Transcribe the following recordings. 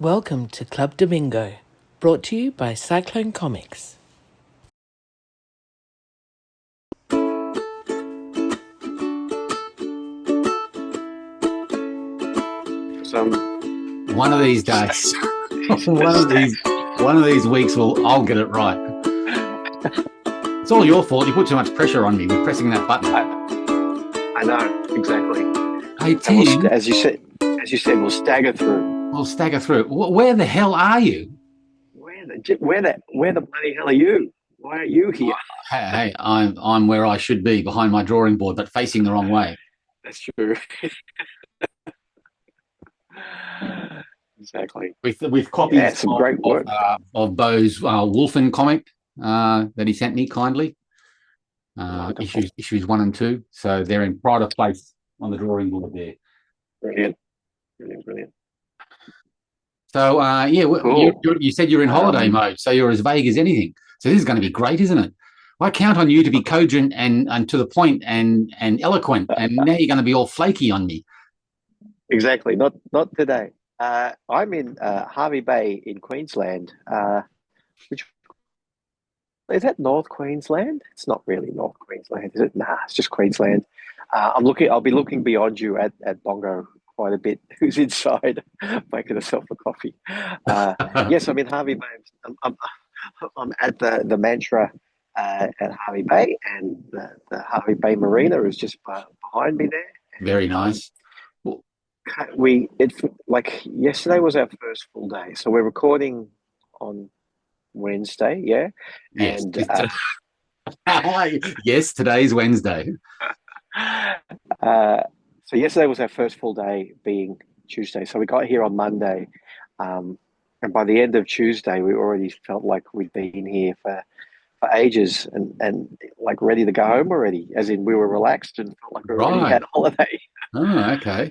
Welcome to Club Domingo, brought to you by Cyclone Comics. One of these days, one of these weeks, I'll get it right. It's all your fault. You put too much pressure on me with pressing that button. I know exactly. Hey Tim, as you said, we'll stagger through. We'll stagger through. Where the hell are you? Where the bloody hell are you? Why aren't you here? Hey, I'm where I should be, behind my drawing board, but facing the wrong way. That's true. Exactly. With copies some great work of Bo's Wolfen comic that he sent me kindly. Issues 1 and 2. So they're in pride of place on the drawing board there. Brilliant. So cool. you said you're in holiday mode, so you're as vague as anything. So this is going to be great, isn't it? I count on you to be cogent and to the point and eloquent, and now you're going to be all flaky on me. Exactly. Not today. I'm in Hervey Bay in Queensland. Which is that North Queensland? It's not really North Queensland, is it? Nah, it's just Queensland. I'll be looking beyond you at Bongo quite a bit. Who's inside making herself a coffee? Yes, I'm in Hervey Bay. I'm at the Mantra at Hervey Bay, and the Hervey Bay Marina is just behind me there. Very nice. Yesterday was our first full day, so we're recording on Wednesday. Yeah. Yes. And yes, today's Wednesday. So yesterday was our first full day, being Tuesday. So we got here on Monday, and by the end of Tuesday, we already felt like we'd been here for ages and like ready to go home already. As in, we were relaxed and felt like we already had a holiday. Oh, okay.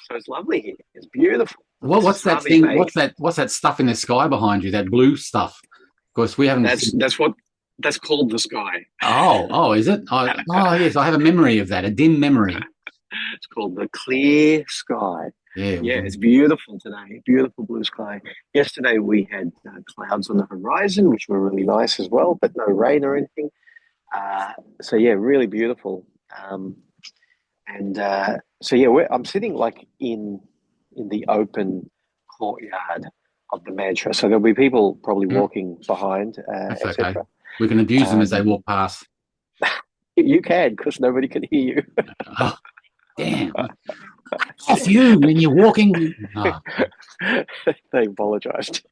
So it's lovely here. It's beautiful. Well, what's that thing? Mate. What's that stuff in the sky behind you? That blue stuff? Of course, we haven't. That's called the sky. Oh, is it? Oh, yes. I have a memory of that. A dim memory. It's called the clear sky. Yeah, it's beautiful today. Beautiful blue sky. Yesterday we had clouds on the horizon, which were really nice as well, but no rain or anything. So yeah, really beautiful. I'm sitting like in the open courtyard of the Mantra, so there'll be people probably walking behind, etc. Okay. We can abuse them as they walk past. You can, because nobody can hear you. Oh, damn. Off you when you're walking. Oh. They apologised.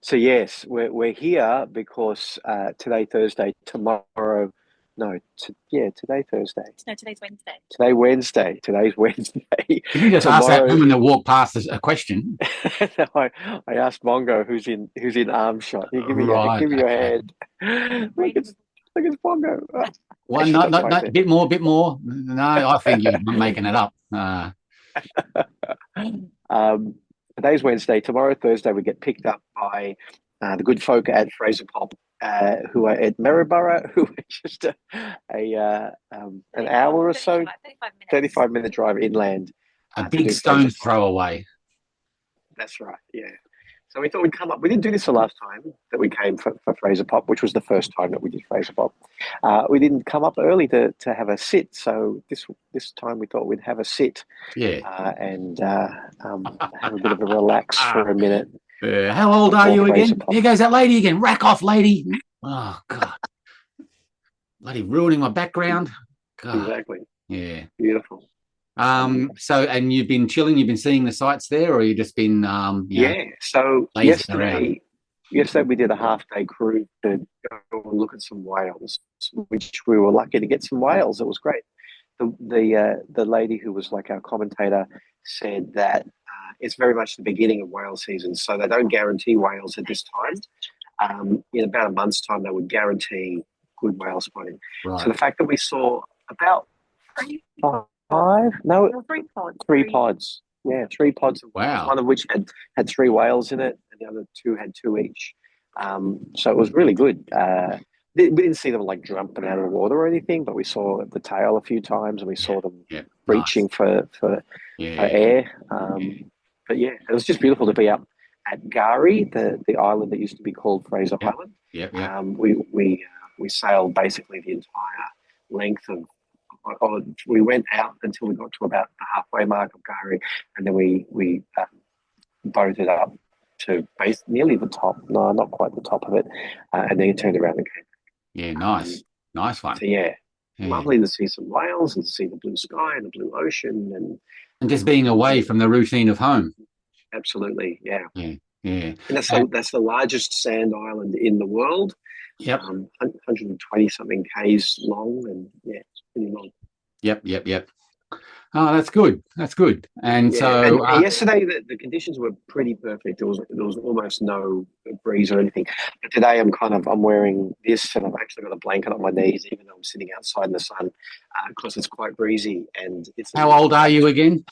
So yes, we're here because today Thursday, tomorrow. No, today Thursday. No, today's Wednesday. Today's Wednesday. Can you just ask that woman that walked past a question? I asked Bongo, who's in arm shot. You give me your hand. Look at Bongo. Well, not a bit more. No, I think you're making it up. Today's Wednesday. Tomorrow, Thursday, we get picked up by the good folk at Fraser Pop, who are at Maryborough, who are just an hour or so, 35-minute drive inland. A big stone's throw away. That's right, yeah. So we thought we'd come up. We didn't do this the last time that we came for Fraser Pop, which was the first time that we did Fraser Pop. We didn't come up early to have a sit, so this time we thought we'd have a sit. Yeah. And have a bit of a relax for a minute. How old are you again? Here goes that lady again. Rack off, lady. Oh, God. Bloody ruining my background. God. Exactly. Yeah. Beautiful. So, and you've been chilling, you've been seeing the sights there, or you've just been, So yesterday we did a half-day cruise to go and look at some whales, which we were lucky to get some whales. It was great. The lady who was like our commentator said that it's very much the beginning of whale season, so they don't guarantee whales at this time. In about a month's time, they would guarantee good whale spotting. Right. So the fact that we saw about three pods. Yeah, 3 pods. Wow. One of which had 3 whales in it, and the other 2 had 2 each. So it was really good. We didn't see them like jumping out of the water or anything, but we saw the tail a few times, and we saw them reaching for air. But yeah, it was just beautiful to be up at Gary, the island that used to be called Fraser Island. We sailed basically the entire length of. We went out until we got to about the halfway mark of Gary, and then we boated up to nearly the top. No, not quite the top of it, and then turned around and came. Yeah, nice one. So lovely to see some whales and to see the blue sky and the blue ocean and just being away from the routine of home. Absolutely, yeah. And that's the largest sand island in the world. Yep. 120 something k's long, and it's pretty long. Yep. Oh, that's good. And and yesterday the conditions were pretty perfect. There was almost no breeze or anything. But today I'm wearing this, and I've actually got a blanket on my knees, even though I'm sitting outside in the sun, because it's quite breezy. And it's how old are you again?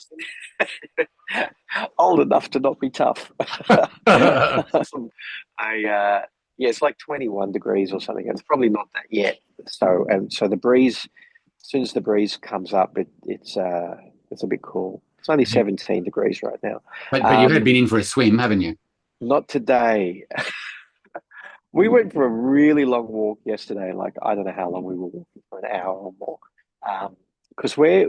Old enough to not be tough. It's like 21 degrees or something. It's probably not that yet. So the breeze. As soon as the breeze comes up, it's a bit cool. It's only 17 degrees right now. But you have been in for a swim, haven't you? Not today. We went for a really long walk yesterday. Like, I don't know how long we were walking, for an hour or more. Because we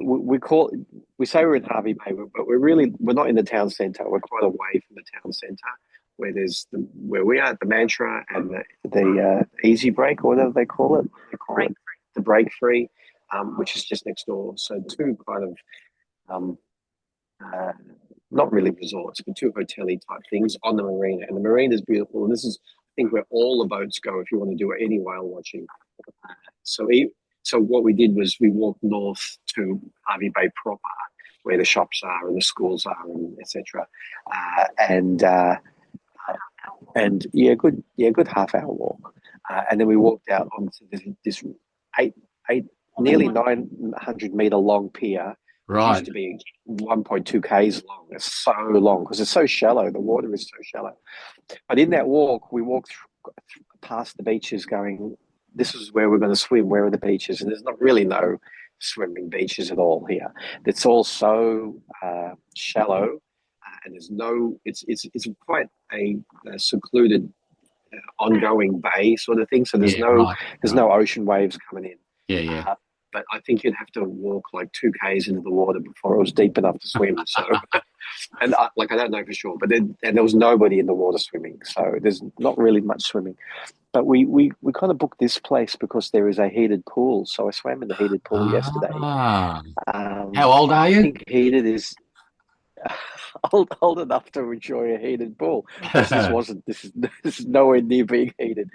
say we're in Harvey Bay, but we're not in the town centre. We're quite away from the town centre, where where we are at the Mantra and the Easy Break, or whatever they call it. The Break Free. Which is just next door. So two kind of, not really resorts, but two hotel-y type things on the marina. And the marina is beautiful. And this is, I think, where all the boats go if you want to do any whale watching. So what we did was we walked north to Harvey Bay proper, where the shops are and the schools are, and etc. Good half-hour walk. And then we walked out onto this nearly 900 meter long pier. Right. It used to be 1.2 k's long. It's so long because it's so shallow. The water is so shallow. But in that walk, we walked past the beaches going, this is where we're going to swim. Where are the beaches? And there's not really no swimming beaches at all here. It's all so shallow, and there's no. It's quite a secluded, ongoing bay sort of thing. So there's no ocean waves coming in. Yeah. But I think you'd have to walk like 2 k's into the water before it was deep enough to swim. So, and I don't know for sure. But there was nobody in the water swimming, so there's not really much swimming. But we kind of booked this place because there is a heated pool. So I swam in the heated pool yesterday. How old are you? I think heated is old enough to enjoy a heated pool. This is nowhere near being heated.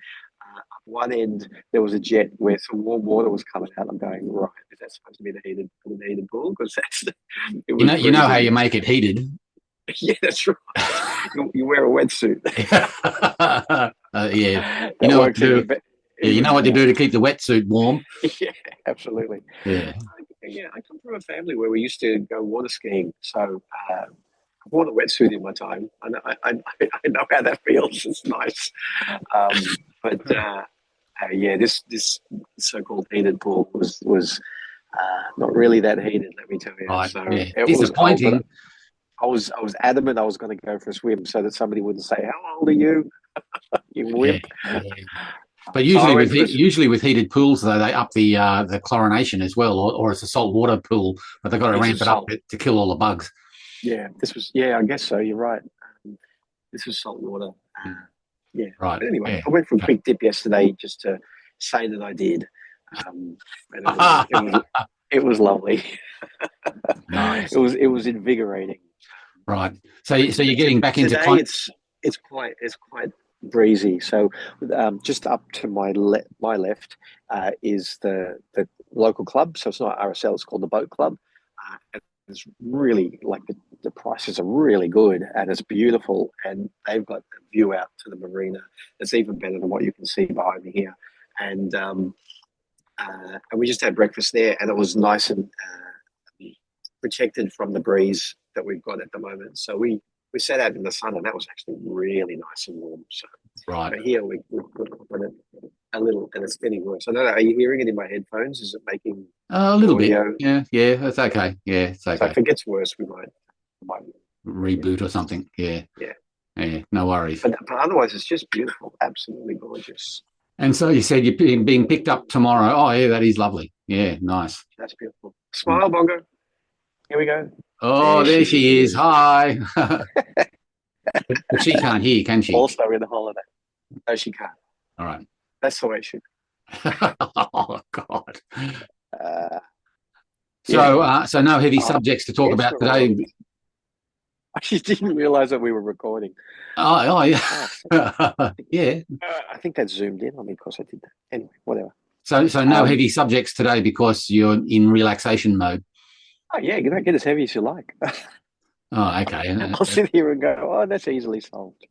One end there was a jet where some warm water was coming out. I'm going, right, is that supposed to be the heated pool? Because you know how you make it heated. Yeah, that's right. You wear a wetsuit. You know what to do. You know what to do to keep the wetsuit warm. Yeah, absolutely. Yeah. I come from a family where we used to go water skiing, so I wore a wetsuit in my time. I know how that feels. It's nice. This so-called heated pool was not really that heated, let me tell you. Right. So it disappointing. Was I was adamant I was going to go for a swim so that somebody wouldn't say, "How old are you, you whip?" Yeah. But usually with heated pools, though, they up the chlorination as well, or it's a salt water pool, but they've got to ramp it up to kill all the bugs. Yeah, I guess so. You're right. This was salt water. Yeah. Right. But anyway, I went for a quick dip yesterday just to say that I did. And it was lovely. Nice. It was invigorating. Right. So you're getting back into today. It's quite breezy. So just up to my left is the local club. So it's not RSL. It's called the Boat Club. And it's really the prices are really good and it's beautiful, and they've got a view out to the marina that's even better than what you can see behind me here. And we just had breakfast there, and it was nice and protected from the breeze that we've got at the moment. So we sat out in the sun, and that was actually really nice and warm. So right here we've a little, and it's getting worse. I don't know. Are you hearing it in my headphones? Is it making A little bit. audio? Yeah, that's okay. Yeah, it's So okay. if it gets worse, we might Reboot or something. Yeah. No worries. But otherwise, it's just beautiful, absolutely gorgeous. And so you said you're being picked up tomorrow. Oh, yeah, that is lovely. Yeah, nice. That's beautiful. Smile, Bongo. Here we go. Oh, there she is. Hi. But she can't hear, can she? Also in the holiday. No, she can't. All right. That's the way it should be. Oh, God. Yeah. So no heavy subjects to talk about today. I just didn't realize that we were recording. Oh yeah. Yeah. I think that zoomed in on me because I did that. Anyway, whatever. So no heavy subjects today because you're in relaxation mode. Oh, yeah, you don't get as heavy as you like. Oh, okay. I'll sit here and go, oh, that's easily solved.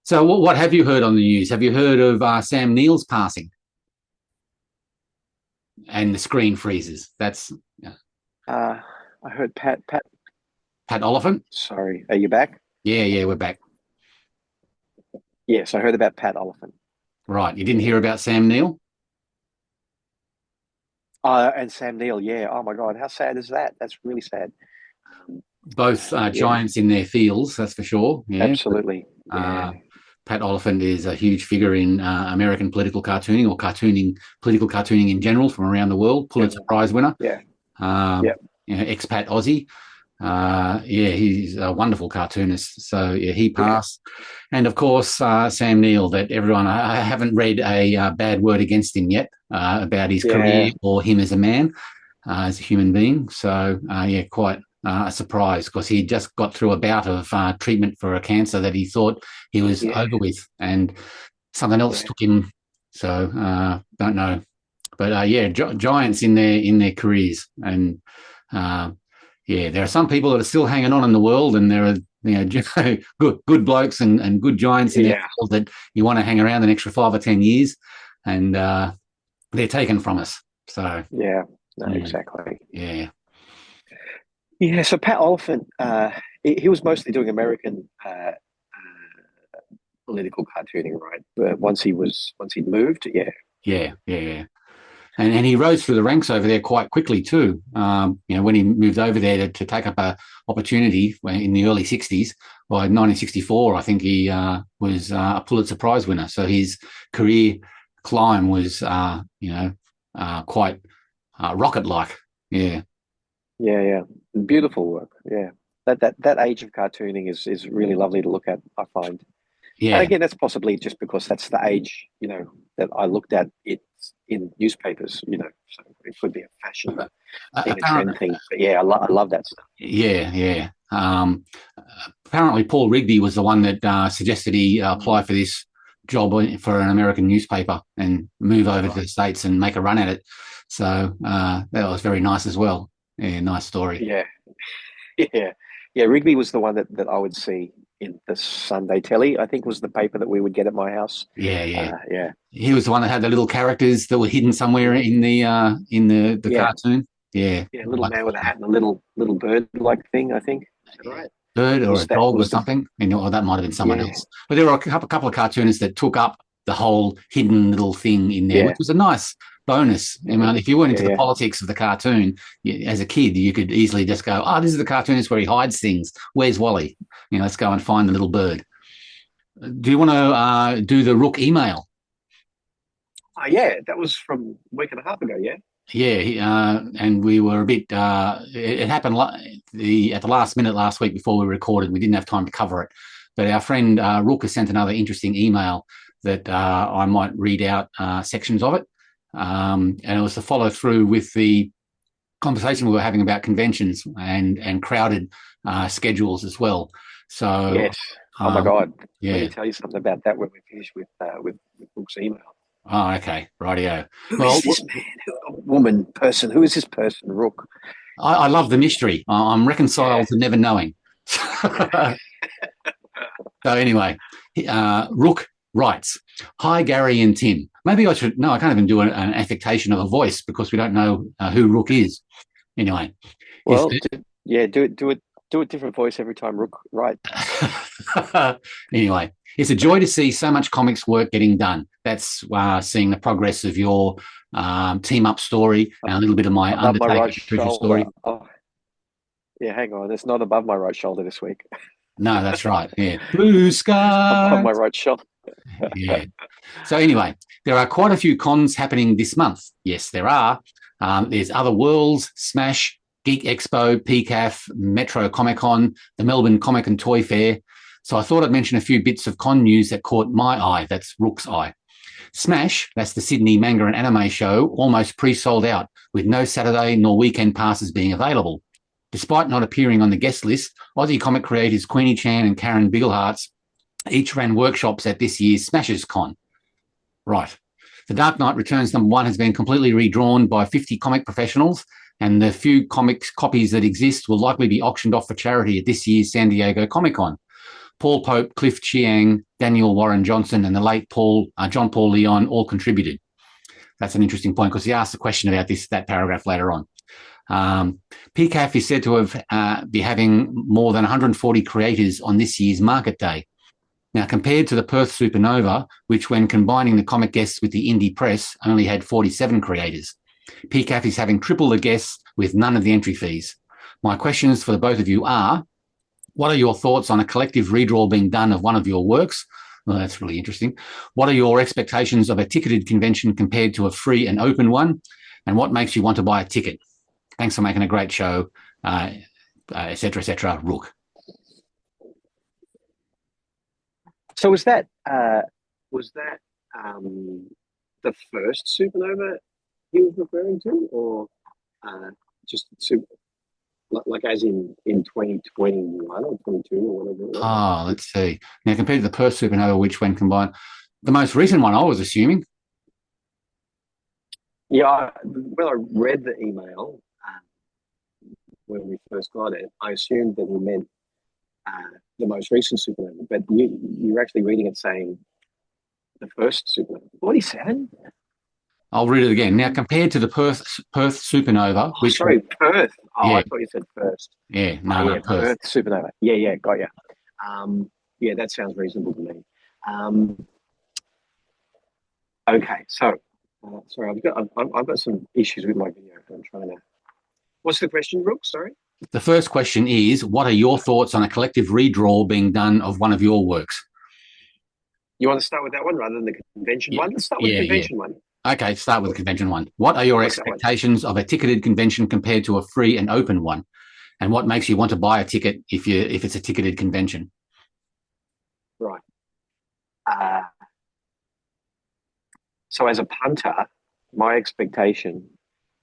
So what have you heard on the news? Have you heard of Sam Neill's passing? And the screen freezes. That's... I heard Pat Oliphant? Sorry, are you back? Yeah, we're back. Yes, I heard about Pat Oliphant. Right. You didn't hear about Sam Neill? And Sam Neill, yeah. Oh, my God, how sad is that? That's really sad. Both giants in their fields, that's for sure. Yeah. Absolutely. Pat Oliphant is a huge figure in American political cartooning or political cartooning in general from around the world. Pulitzer Prize winner. Yeah. Expat Aussie. He's a wonderful cartoonist. So he passed. And of course, Sam Neill, that everyone, I haven't read a bad word against him yet about his career or him as a man, as a human being. So quite a surprise because he just got through a bout of treatment for a cancer that he thought he was over with, and something else took him. So don't know, but giants in their careers, and there are some people that are still hanging on in the world, and there are good blokes and good giants in their field that you want to hang around an extra 5 or 10 years, and they're taken from us. So exactly. Yeah. So Pat Oliphant, he was mostly doing American political cartooning, right? But once he'd moved, Yeah. And he rose through the ranks over there quite quickly too. When he moved over there to take up a opportunity in the early 60s, by 1964, I think he was a Pulitzer Prize winner. So his career climb was, quite rocket-like. Yeah. Yeah. Beautiful work. Yeah. That age of cartooning is really lovely to look at, I find. Yeah. And again, that's possibly just because that's the age, that I looked at it in newspapers, so it could be a fashion thing, a trend thing. But I love that stuff. Yeah. Apparently Paul Rigby was the one that suggested he apply for this job for an American newspaper and move over to the States and make a run at it. So that was very nice as well. Yeah, nice story. Yeah. Rigby was the one that I would see in the Sunday telly. I think was the paper that we would get at my house. Yeah. He was the one that had the little characters that were hidden somewhere in the cartoon. Yeah. Yeah, little man with a hat and a little bird-like thing, I think. Is that right? Bird or a dog or something. That might have been someone else. But there were a couple of cartoonists that took up the whole hidden little thing in there, which was a nice bonus. I mean, if you weren't into the politics of the cartoon, as a kid, you could easily just go, this is the cartoonist where he hides things. Where's Wally? Let's go and find the little bird. Do you want to do the Rook email? That was from a week and a half ago, and we were a bit, it happened at the last minute last week before we recorded. We didn't have time to cover it. But our friend Rook has sent another interesting email that I might read out sections of it. And it was to follow through with the conversation we were having about conventions and crowded schedules as well. So yes. Oh my God. Yeah. Let me tell you something about that when we finish with Rook's email. Oh, okay. Rightio. Who is this man? Woman, person? Who is this person, Rook? I love the mystery. I'm reconciled to never knowing. So anyway, Rook writes, "Hi, Gary and Tim. Maybe I should... No, I can't even do an affectation of a voice because we don't know who Rook is. Anyway. Well, do it Do a different voice every time, Rook. Right. Anyway, it's a joy to see so much comics work getting done. That's seeing the progress of your team up story and a little bit of my Above my Undertaker right Patricia shoulder. story. Oh, yeah, hang on. It's not above my right shoulder this week. No, that's right. Yeah. Blue sky. Above my right shoulder. Yeah. So anyway, there are quite a few cons happening this month. Yes, there are. There's Other Worlds, Smash, Geek Expo, PCAF, Metro Comic Con, the Melbourne Comic and Toy Fair. So I thought I'd mention a few bits of con news that caught my eye. That's Rook's eye. Smash, that's the Sydney manga and anime show, almost pre-sold out with no Saturday nor weekend passes being available. Despite not appearing on the guest list, Aussie comic creators Queenie Chan and Karen Bigelhartz each ran workshops at this year's Smashers Con. Right. The Dark Knight Returns #1 has been completely redrawn by 50 comic professionals, and the few comics copies that exist will likely be auctioned off for charity at this year's San Diego Comic-Con. Paul Pope, Cliff Chiang, Daniel Warren Johnson, and the late John Paul Leon all contributed. That's an interesting point because he asked a question about that paragraph later on. PCAF is said to have be having more than 140 creators on this year's market day. Now, compared to the Perth Supernova, which when combining the comic guests with the indie press only had 47 creators, PCAF is having triple the guests with none of the entry fees. My questions for the both of you are, what are your thoughts on a collective redraw being done of one of your works? Well, that's really interesting. What are your expectations of a ticketed convention compared to a free and open one? And what makes you want to buy a ticket? Thanks for making a great show, et cetera, Rook. So was that the first supernova he was referring to, or just like as in 2021 or 22 or whatever it was? Oh, let's see. Now, compared to the Perth Supernova, which when combined, the most recent one I was assuming. Yeah, when I read the email when we first got it, I assumed that he meant the most recent supernova, but you're actually reading it saying the first supernova. 47? I'll read it again. Now, compared to the Perth Supernova, which sorry, Perth. Oh, yeah. I thought you said first. Yeah, no, Perth Supernova. Yeah, got you. Yeah, that sounds reasonable to me. Okay, so sorry, I've got some issues with my video. I'm trying to. What's the question, Rook? Sorry. The first question is, what are your thoughts on a collective redraw being done of one of your works? You want to start with that one rather than the convention one? Let's start with the convention one. Okay, start with the convention one. What are your expectations of a ticketed convention compared to a free and open one? And what makes you want to buy a ticket if it's a ticketed convention? Right. So as a punter, my expectation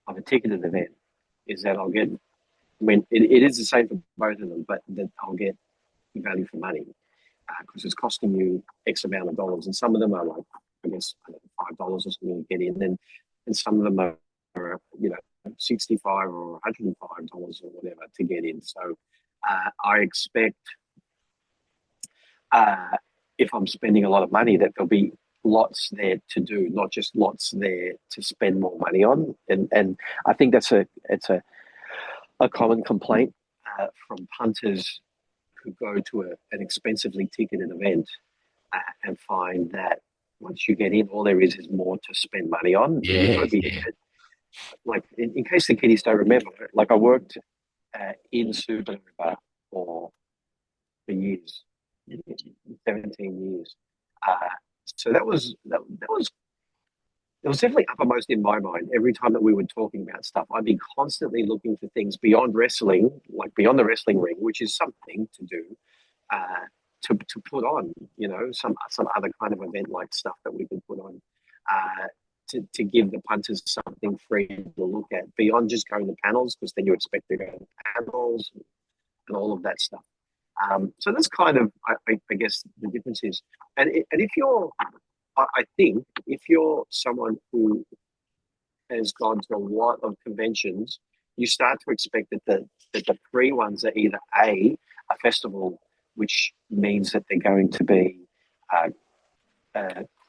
of a ticketed event is that I'll get, it is the same for both of them, but that I'll get value for money because it's costing you X amount of dollars. And some of them are like, I guess, $5 or something to get in. And some of them are $65 or $105 or whatever to get in. So I expect if I'm spending a lot of money that there'll be lots there to do, not just lots there to spend more money on. And I think it's a common complaint from punters who go to an expensively ticketed event and find that once you get in, all there is more to spend money on. Yeah. Like in case the kiddies don't remember, like I worked in Supernova for years, 17 years. So that was definitely uppermost in my mind. Every time that we were talking about stuff, I'd be constantly looking for things beyond wrestling, like beyond the wrestling ring, which is something to do, to put on, some other kind of event like stuff that we could put on, to give the punters something free to look at beyond just going to panels, because then you expect to go to panels and all of that stuff. So that's kind of, I guess, the difference is, and if you're, I think if you're someone who has gone to a lot of conventions, you start to expect that the free ones are either a festival, which means that they're going to be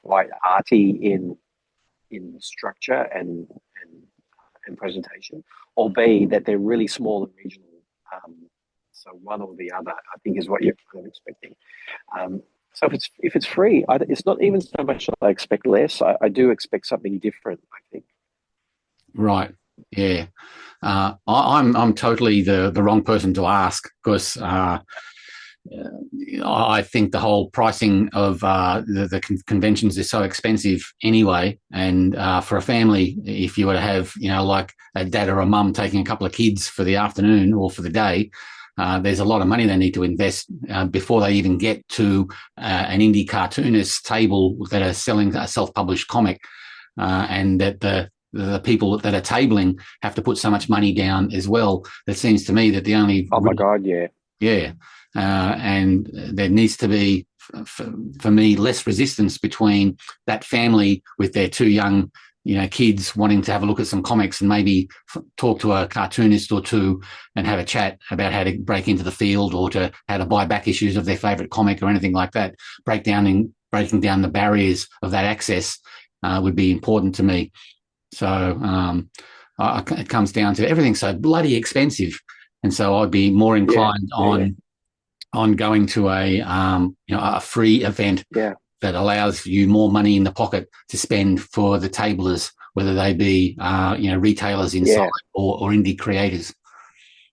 quite arty in structure and presentation, or B, that they're really small and regional So one or the other, I think, is what you're kind of expecting. So if it's free, it's not even so much that I expect less. I do expect something different, I think. Right. Yeah. I'm totally the wrong person to ask, because I think the whole pricing of the conventions is so expensive anyway. And for a family, if you were to have, like a dad or a mum taking a couple of kids for the afternoon or for the day, there's a lot of money they need to invest before they even get to an indie cartoonist table that are selling a self-published comic, and that the people that are tabling have to put so much money down as well. It seems to me that the only... Oh, my God, yeah. Yeah. And there needs to be, for me, less resistance between that family with their two young, kids wanting to have a look at some comics and maybe talk to a cartoonist or two and have a chat about how to break into the field, or to how to buy back issues of their favourite comic or anything like that. Breaking down the barriers of that access would be important to me. So it comes down to everything's so bloody expensive. And so I'd be more inclined on going to a free event that allows you more money in the pocket to spend for the tablers, whether they be retailers inside or indie creators.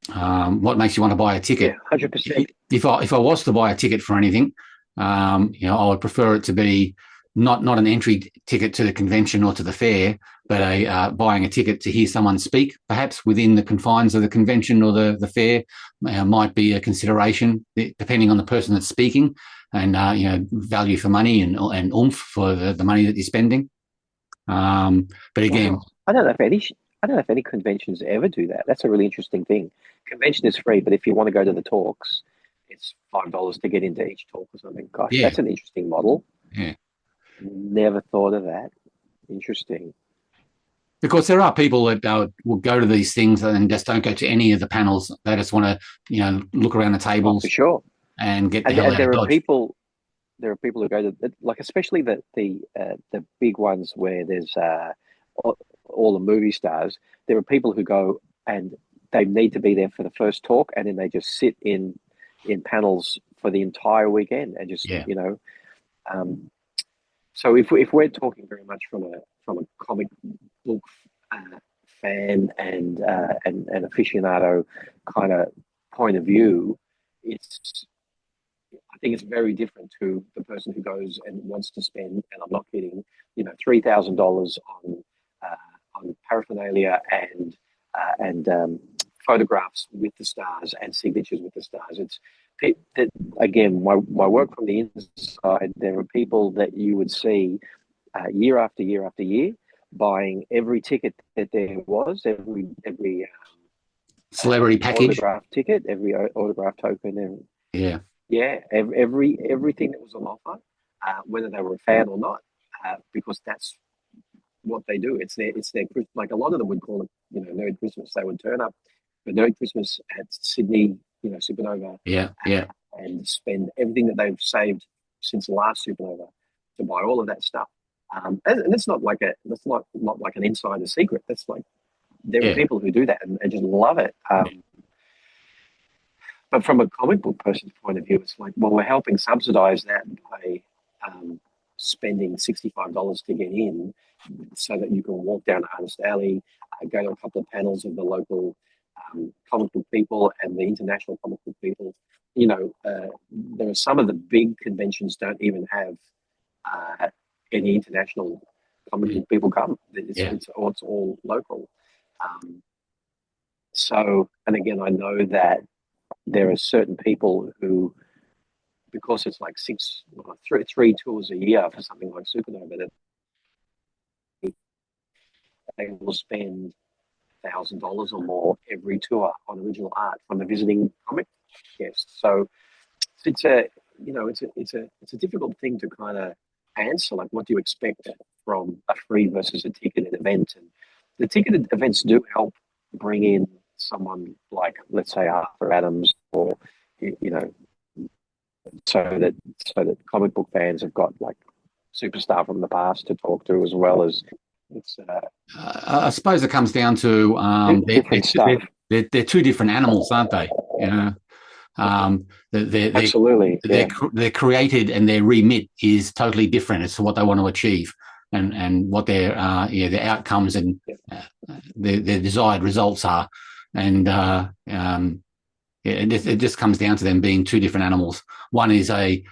What makes you want to buy a ticket? Yeah, 100%. If I was to buy a ticket for anything, I would prefer it to be not an entry ticket to the convention or to the fair, but buying a ticket to hear someone speak, perhaps within the confines of the convention or the fair, might be a consideration, depending on the person that's speaking, and value for money and oomph for the money that you're spending. But again, I don't know if any conventions ever do that. That's a really interesting thing. Convention is free, but if you want to go to the talks, it's $5 to get into each talk or something. Gosh, that's an interesting model. Yeah. Never thought of that. Interesting. Because there are people that will go to these things and just don't go to any of the panels. They just want to, look around the tables, for sure, and get the hell out of Dodge. There are people who go to, like, especially the big ones where there's all the movie stars. There are people who go and they need to be there for the first talk, and then they just sit in panels for the entire weekend and just So if we're talking very much from a comic book fan and aficionado kind of point of view, I think it's very different to the person who goes and wants to spend, and I'm not kidding, $3,000 on paraphernalia and photographs with the stars and signatures with the stars. Again, my work from the inside, there are people that you would see year after year after year buying every ticket that there was, every celebrity package, autograph ticket, every autograph token, everything that was on offer, whether they were a fan or not, because that's what they do. It's their like, a lot of them would call it Nerd Christmas. They would turn up for Nerd Christmas at Sydney Supernova, and spend everything that they've saved since the last Supernova to buy all of that stuff. And it's not like not like an insider secret. That's like, there are people who do that and just love it. But from a comic book person's point of view, it's like, well, we're helping subsidize that by spending $65 to get in, so that you can walk down Artist Alley, go to a couple of panels of the local comic book people and the international comic book people. There are some of the big conventions don't even have any international comic book people come. It's all local. So, and again, I know that there are certain people who, because it's like three tours a year for something like Supernova, that they will spend $1,000 or more every tour on original art from a visiting comic guest. So it's a difficult thing to kind of answer. Like, what do you expect from a free versus a ticketed event? And the ticketed events do help bring in someone like, let's say, Arthur Adams, or so that comic book fans have got like superstar from the past to talk to, as well as it's. I suppose it comes down to different stuff. They're two different animals, aren't they? Absolutely. They're created and their remit is totally different as to what they want to achieve and what their outcomes and their desired results are. And it just comes down to them being two different animals. One is a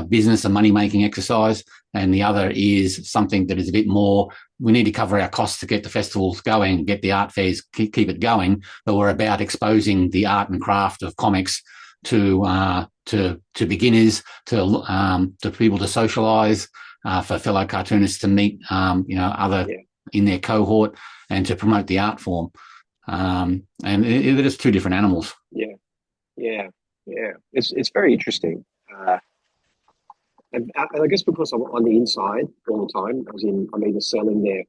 business, a money-making exercise, and the other is something that is a bit more, we need to cover our costs to get the festivals going, get the art fairs, keep it going, but we're about exposing the art and craft of comics to beginners, to people to socialise, for fellow cartoonists to meet, other in their cohort, and to promote the art form. And they're just two different animals. Yeah. It's very interesting. And I guess because I'm on the inside all the time, I'm either selling there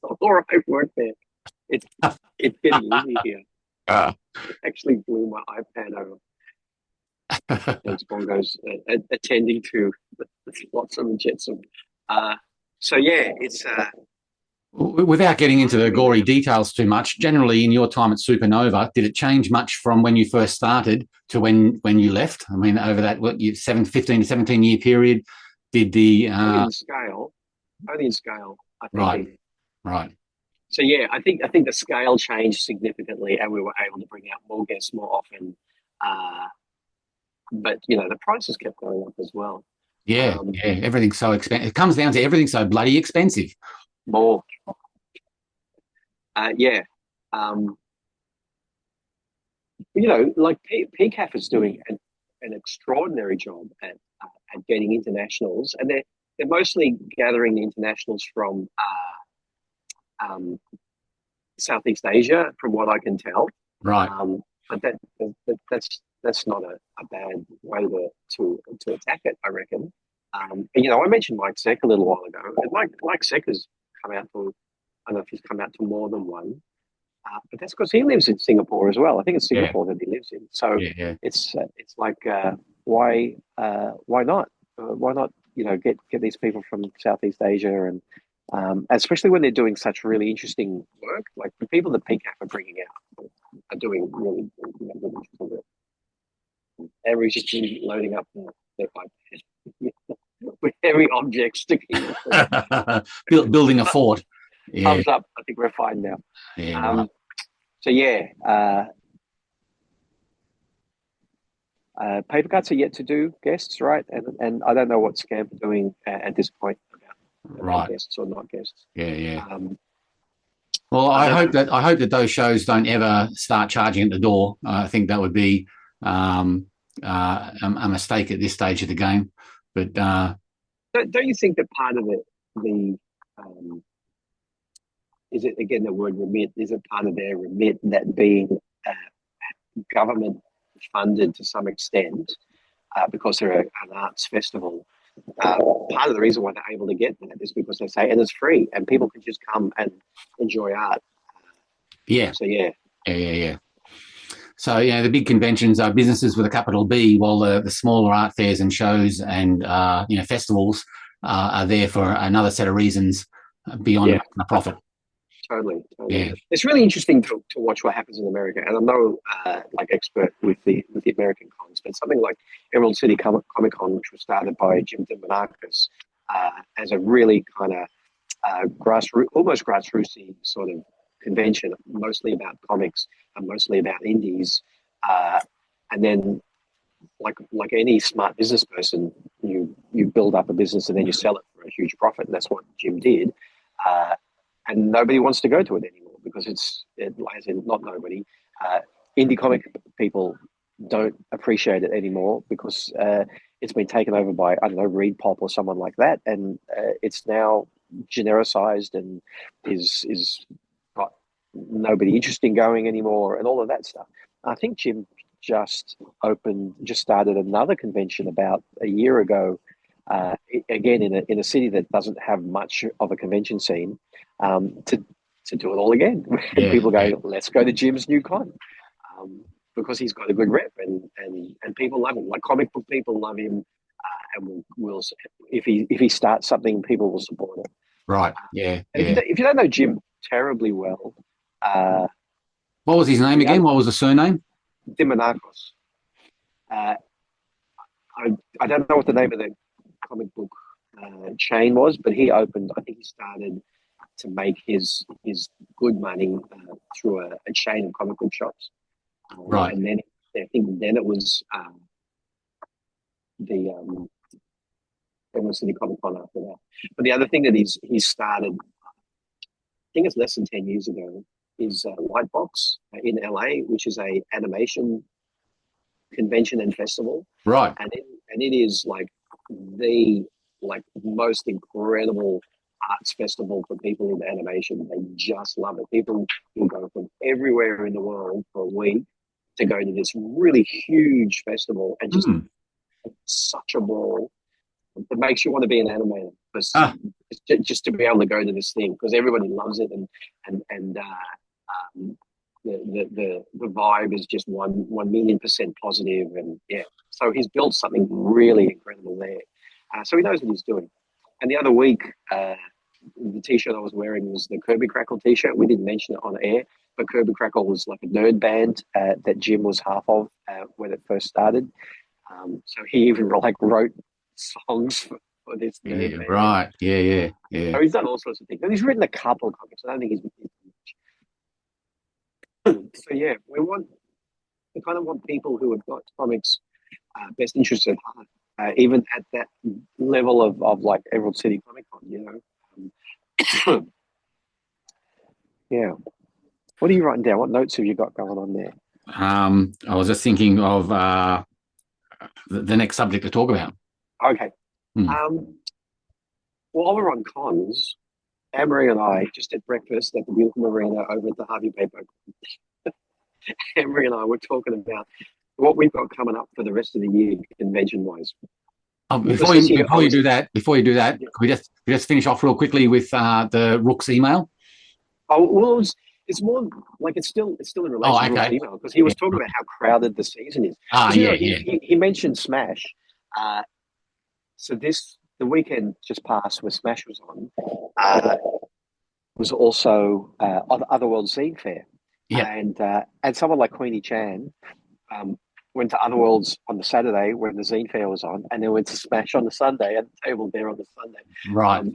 or I work there. It's getting easy here. It actually blew my iPad over. Those bongos attending to the Flotsam and Jetsam. So yeah, it's. Without getting into the gory details too much, generally in your time at Supernova, did it change much from when you first started to when you left? I mean, over that 15 to 17 year period, did the only in scale, I think. Right. So yeah, I think the scale changed significantly, and we were able to bring out more guests more often. But the prices kept going up as well. Yeah, everything's so expensive. It comes down to everything's so bloody expensive. More. Like PCAF is doing an extraordinary job at getting internationals, and they're mostly gathering the internationals from Southeast Asia, from what I can tell. Right. But that's not a bad way to attack it, I reckon. I mentioned Mike Seck a little while ago, and Mike Seck has come out to, I don't know if he's come out to more than one, but that's because he lives in Singapore as well. I think it's Singapore that he lives in. So it's like why not? Why not get these people from Southeast Asia, and especially when they're doing such really interesting work, like the people that PCAF are bringing out are doing really interesting work. Every just loading up their iPad with heavy objects sticking. Building a fort. Thumbs up. I think we're fine now. Right. So Paper Cuts are yet to do guests, right? And I don't know what Scamp are doing at this point about guests or not guests. Well, I hope that those shows don't ever start charging at the door. I think that would be a mistake at this stage of the game. But don't you think that part of it, is it again the word remit? Is it part of their remit that being government funded to some extent because they're an arts festival? Part of the reason why they're able to get that is because they say, and it's free, and people can just come and enjoy art. So the big conventions are businesses with a capital B, while the smaller art fairs and shows and festivals are there for another set of reasons beyond the profit. Totally. Yeah. It's really interesting to watch what happens in America, and I'm no expert with the American cons, but something like Emerald City Comic Con, which was started by Jim Dimonakis, as a really kind of almost grassrootsy sort of convention, mostly about comics and mostly about indies, and then like any smart business person, you build up a business and then you sell it for a huge profit, and that's what Jim did. And nobody wants to go to it anymore because not nobody. Indie comic people don't appreciate it anymore because it's been taken over by, I don't know, Reed Pop or someone like that, and it's now genericized and is got nobody interesting going anymore and all of that stuff. I think Jim just started another convention about a year ago, again in a city that doesn't have much of a convention scene, to do it all again. People go, let's go to Jim's new con, because he's got a good rep and people love him. Like comic book people love him, and will if he starts something, people will support it. Right. If you don't know Jim terribly well, what was his name again? What was the surname? Dimonakos. I don't know what the name of the comic book chain was, but he opened. I think he started to make his good money through a chain of comic book shops. Right. And then I think then it was the City Comic Con after that. But the other thing that he's started, I think it's less than 10 years ago, is Lightbox in LA, which is a animation convention and festival. Right. And it is like the most incredible arts festival for people in animation. They just love it. People will go from everywhere in the world for a week to go to this really huge festival and just such a ball. It makes you want to be an animator just to be able to go to this thing because everybody loves it and the vibe is just 1,000,000% positive and yeah. So he's built something really incredible there. So he knows what he's doing. And the other week, the T-shirt I was wearing was the Kirby Crackle T-shirt. We didn't mention it on air, but Kirby Crackle was like a nerd band that Jim was half of when it first started. So he even wrote songs for this nerd band. Right. Yeah. So he's done all sorts of things. And he's written a couple of comics. I don't think he's so yeah, we kind of want people who have got comics best interests at heart, even at that level of like Emerald City Comic Con, you know. Yeah. What are you writing down? What notes have you got going on there? I was just thinking of the next subject to talk about. Okay. While we're on cons, Anne-Marie and I just had breakfast at the Beautiful Marina over at the Harvey Paper. Anne-Marie and I were talking about what we've got coming up for the rest of the year, convention-wise. Before you do that, yeah. Can we just finish off real quickly with the Rook's email? Oh well, it's more like it's still in relation to Rook's email because he was talking about how crowded the season is. He mentioned Smash. So the weekend just passed where Smash was on was also Otherworld Zine Fair. Yeah. And someone like Queenie Chan went to Otherworlds on the Saturday when the Zine Fair was on, and then went to Smash on the Sunday and table there on the Sunday. Right.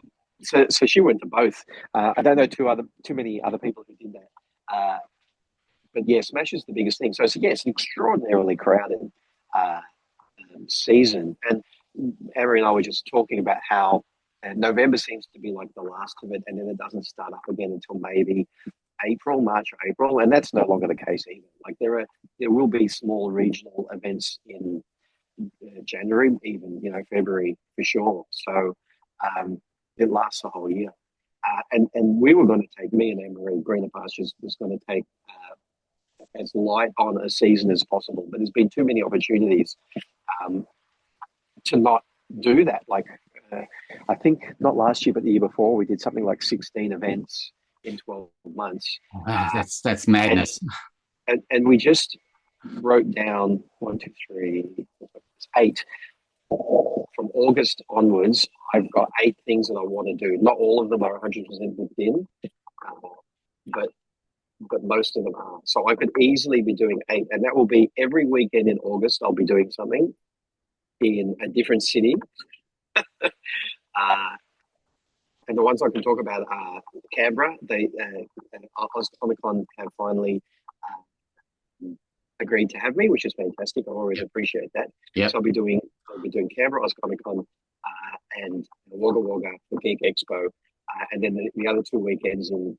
So she went to both. I don't know too many other people who did that. But yeah, Smash is the biggest thing. So yeah, it's an extraordinarily crowded season. And Emery and I were just talking about how November seems to be like the last of it, and then it doesn't start up again until maybe March or April, and that's no longer the case either. Like there will be small regional events in January, even February for sure. So it lasts the whole year. And we were going to take, me and Anne-Marie, Greener Pastures was going to take as light on a season as possible, but there's been too many opportunities to not do that. Like I think not last year, but the year before, we did something like 16 events in 12 months. That's madness. And we just wrote down 1, 2, 3, 8. From August onwards, I've got 8 things that I want to do. Not all of them are 100% booked in, but most of them are. So I could easily be doing 8, and that will be every weekend in August. I'll be doing something in a different city. And the ones I can talk about are Canberra. Oz Comic Con have finally agreed to have me, which is fantastic. I always appreciate that. Yep. So I'll be doing Canberra Oz Comic Con and Wagga Wagga for Geek Expo, and then the other 2 weekends in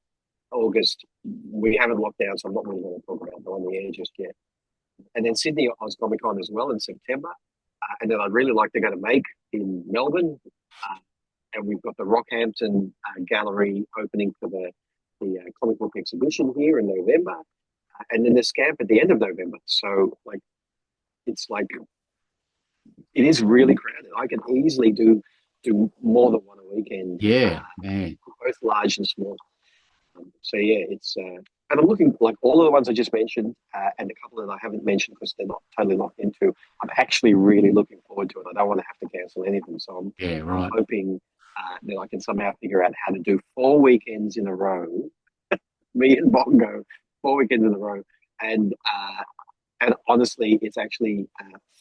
August we haven't locked down, so I'm not really going to talk about them on the air just yet. And then Sydney Oz Comic Con as well in September, and then I'd really like to go to Make in Melbourne. And we've got the Rockhampton Gallery opening for the comic book exhibition here in November, and then the Scamp at the end of November. So it is really crowded. I can easily do more than one a weekend. Yeah, man. Both large and small. So yeah, it's and I'm looking like all of the ones I just mentioned, and a couple that I haven't mentioned because they're not totally locked into. I'm actually really looking forward to it. I don't want to have to cancel any of them. So I'm hoping that I can somehow figure out how to do 4 weekends in a row. Me and Bongo, 4 weekends in a row, and And honestly, it's actually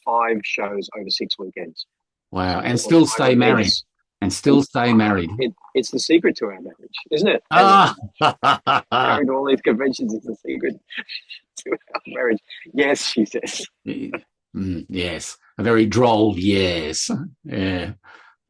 5 shows over 6 weekends. Wow. And Or still 5 stay married. events. And still stay married. It's the secret to our marriage, isn't it? Ah. Going to all these conventions is the secret to our marriage. Yes, she says. Yes. A very droll yes. Yeah.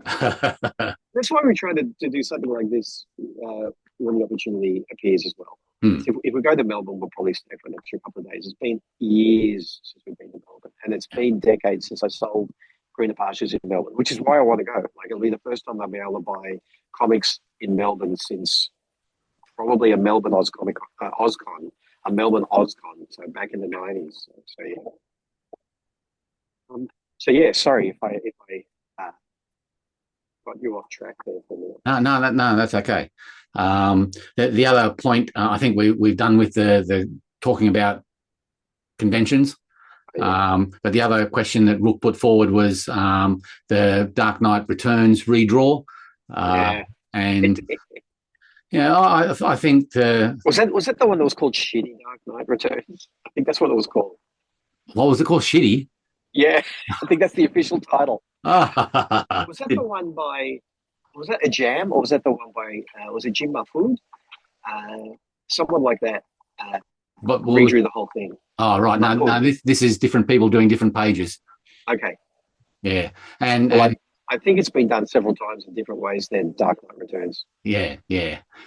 That's why we try to do something like this when the opportunity appears as well. So if we go to Melbourne, we'll probably stay for an extra couple of days. It's been years since we've been to Melbourne, and it's been decades since I sold Greener Pastures in Melbourne, which is why I want to go. Like, it'll be the first time I'll be able to buy comics in Melbourne since probably a Melbourne Ozcon, a Melbourne Ozcon, so back in the 90s. So yeah, sorry if I got you off track there for a minute. No, that's okay. The other point I think we've done with the talking about conventions. But the other question that Rook put forward was the Dark Knight Returns redraw. And I think was that the one that was called Shitty Dark Knight Returns? I think that's what it was called. What was it called? Shitty? Yeah, I think that's the official title. Was that the one by? Was that a Jam, or was that the one by? Was it Jim Mahfood? Someone like that. But redrew the whole thing. Oh, right. No, this is different people doing different pages. Okay. Yeah, I think it's been done several times in different ways than Dark Knight Returns. Yeah.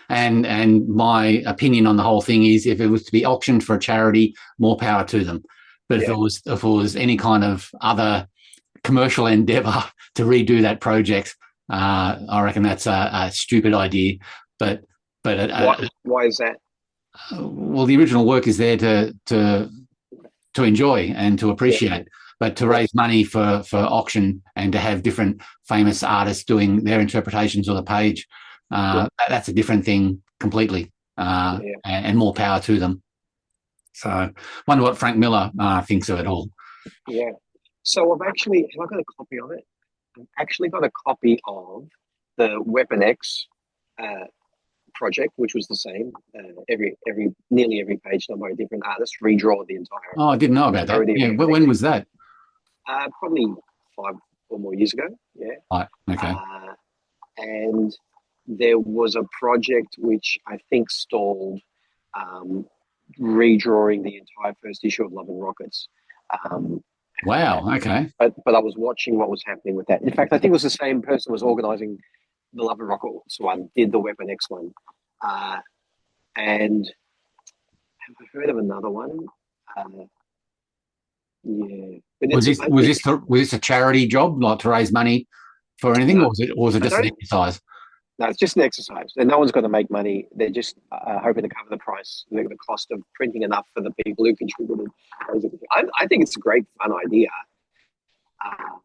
And my opinion on the whole thing is, if it was to be auctioned for a charity, more power to them. But if it was any kind of other commercial endeavour to redo that project, I reckon that's a stupid idea. But why is that? Well, the original work is there to enjoy and to appreciate. Yeah. But to raise money for auction and to have different famous artists doing their interpretations of the page, that's a different thing completely, and more power to them. So I wonder what Frank Miller thinks of it all. Yeah. So have I got a copy of it? I've actually got a copy of the Weapon X project, which was the same. Nearly every page done by a different artist, redraw the entire. Oh, I didn't know about that. Yeah, when was that? Probably 5 or more years ago. Yeah. Right. Okay. And there was a project which I think stalled, redrawing the entire first issue of Love and Rockets. Wow. Okay. But I was watching what was happening with that. In fact, I think it was the same person who was organising the Love and Rockets one, did the Weapon X one, and have I heard of another one? Yeah. But was this a charity job, like to raise money for anything, or was it just an exercise? No, it's just an exercise, and no one's going to make money. They're just hoping to cover the cost of printing enough for the people who contributed. I think it's a great, fun idea. I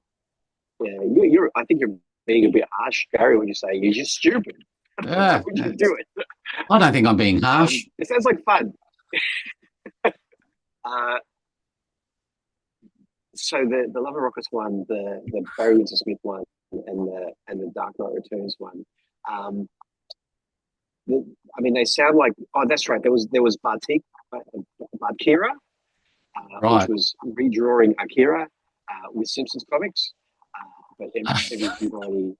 think you're being a bit harsh, Gary, when you say you're just stupid. Yeah, would you do it? I don't think I'm being harsh. It sounds like fun. So the Love and Rockets one, the Barry Windsor Smith one, and the Dark Knight Returns one. They sound like. Oh, that's right. There was Barkira, which was redrawing Akira with Simpsons comics, but everybody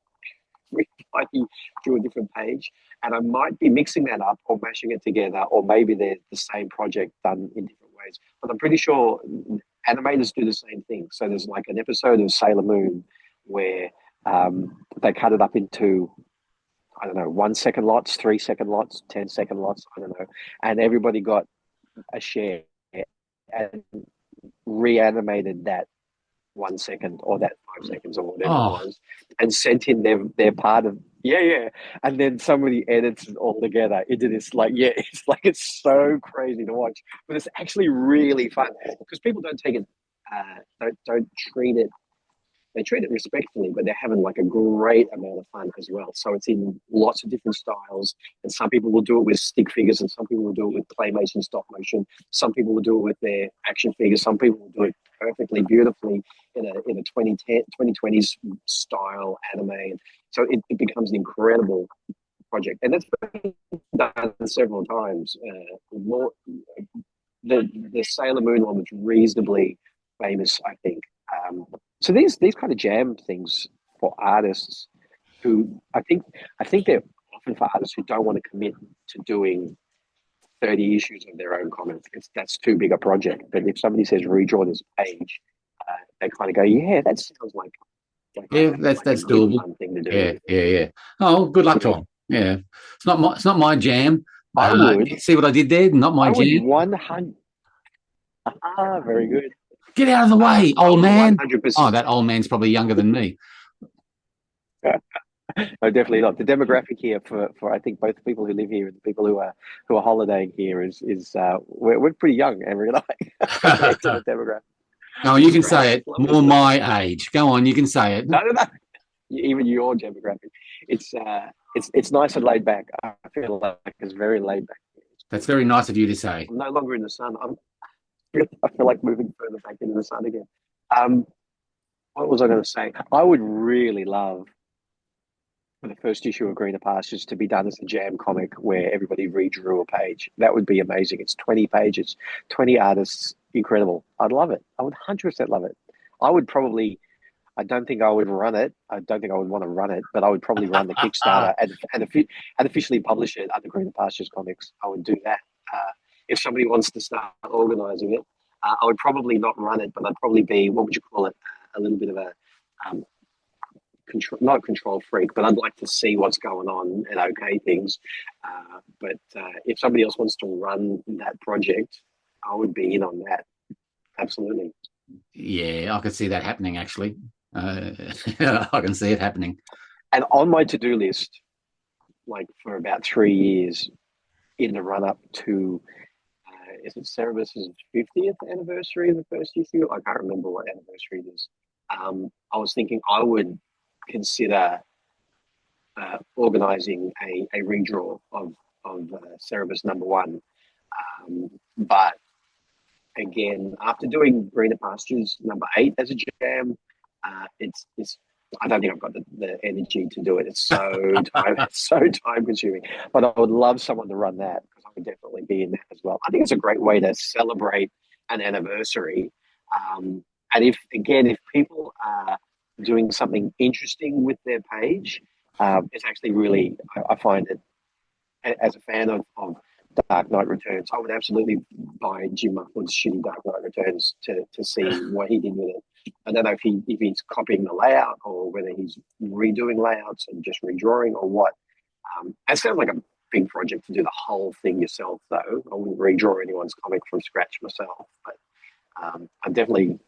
drew a different page, and I might be mixing that up or mashing it together, or maybe they're the same project done in different ways. But I'm pretty sure animators do the same thing. So there's like an episode of Sailor Moon where they cut it up into, I don't know, 1 second lots, 3 second lots, 10 second lots, I don't know. And everybody got a share and reanimated that 1 second or that 5 seconds or whatever it was, and sent in their part of, and then somebody edits it all together into this, it's so crazy to watch, but it's actually really fun because people don't take it, don't treat it. They treat it respectfully, but they're having like a great amount of fun as well. So it's in lots of different styles, and some people will do it with stick figures, and some people will do it with claymation, stop motion. Some people will do it with their action figures. Some people will do it perfectly, beautifully in a 2020s style anime. So it becomes an incredible project, and that's been done several times. the Sailor Moon one was reasonably famous, I think. So these kind of jam things for artists who I think they're often for artists who don't want to commit to doing 30 issues of their own comics. That's too big a project. But if somebody says redraw this page, they kind of go, yeah, that sounds like that's a good doable. fun thing to do. Yeah. Oh, good luck to him. Yeah, it's not my jam. I would See what I did there? Not my jam. 100. Very good. Get out of the way, old man. 100%. Oh, that old man's probably younger than me. No, definitely not. The demographic here for I think both the people who live here and the people who are holidaying here is we're pretty young, Emery and I. The demographic. No, you can say it. More my age. Go on, you can say it. No. Even your demographic. It's nice and laid back. I feel like it's very laid back. That's very nice of you to say. I'm no longer in the sun. I feel like moving further back into the sun again. What was I going to say? I would really love for the first issue of Greener Pastures to be done as a jam comic where everybody redrew a page. That would be amazing. It's 20 pages, 20 artists. Incredible. I'd love it. I would 100% love it. I don't think I would run it. I don't think I would want to run it, but I would probably run the Kickstarter and officially publish it under Greener Pastures Comics. I would do that. If somebody wants to start organising it, I would probably not run it, but I'd probably be, what would you call it, a little bit of a not control freak, but I'd like to see what's going on and okay things. But if somebody else wants to run that project, I would be in on that. Absolutely. Yeah, I could see that happening, actually. I can see it happening. And on my to-do list, like for about 3 years in the run-up to, is it Cerebus's 50th anniversary of the first issue? I can't remember what anniversary it is. I was thinking I would consider organising a redraw of Cerebus #1. But again, after doing Greener Pastures #8 as a jam, it's I don't think I've got the energy to do it. It's so time consuming. But I would love someone to run that because I would definitely be in that as well. I think it's a great way to celebrate an anniversary. And if people are doing something interesting with their page, it's actually really, I find it, as a fan of Dark Knight Returns, I would absolutely buy Jim Mufflin's shitty Dark Knight Returns to see what he did with it. I don't know if he's copying the layout or whether he's redoing layouts and just redrawing or what. It sounds like a big project to do the whole thing yourself, though. I wouldn't redraw anyone's comic from scratch myself, but I definitely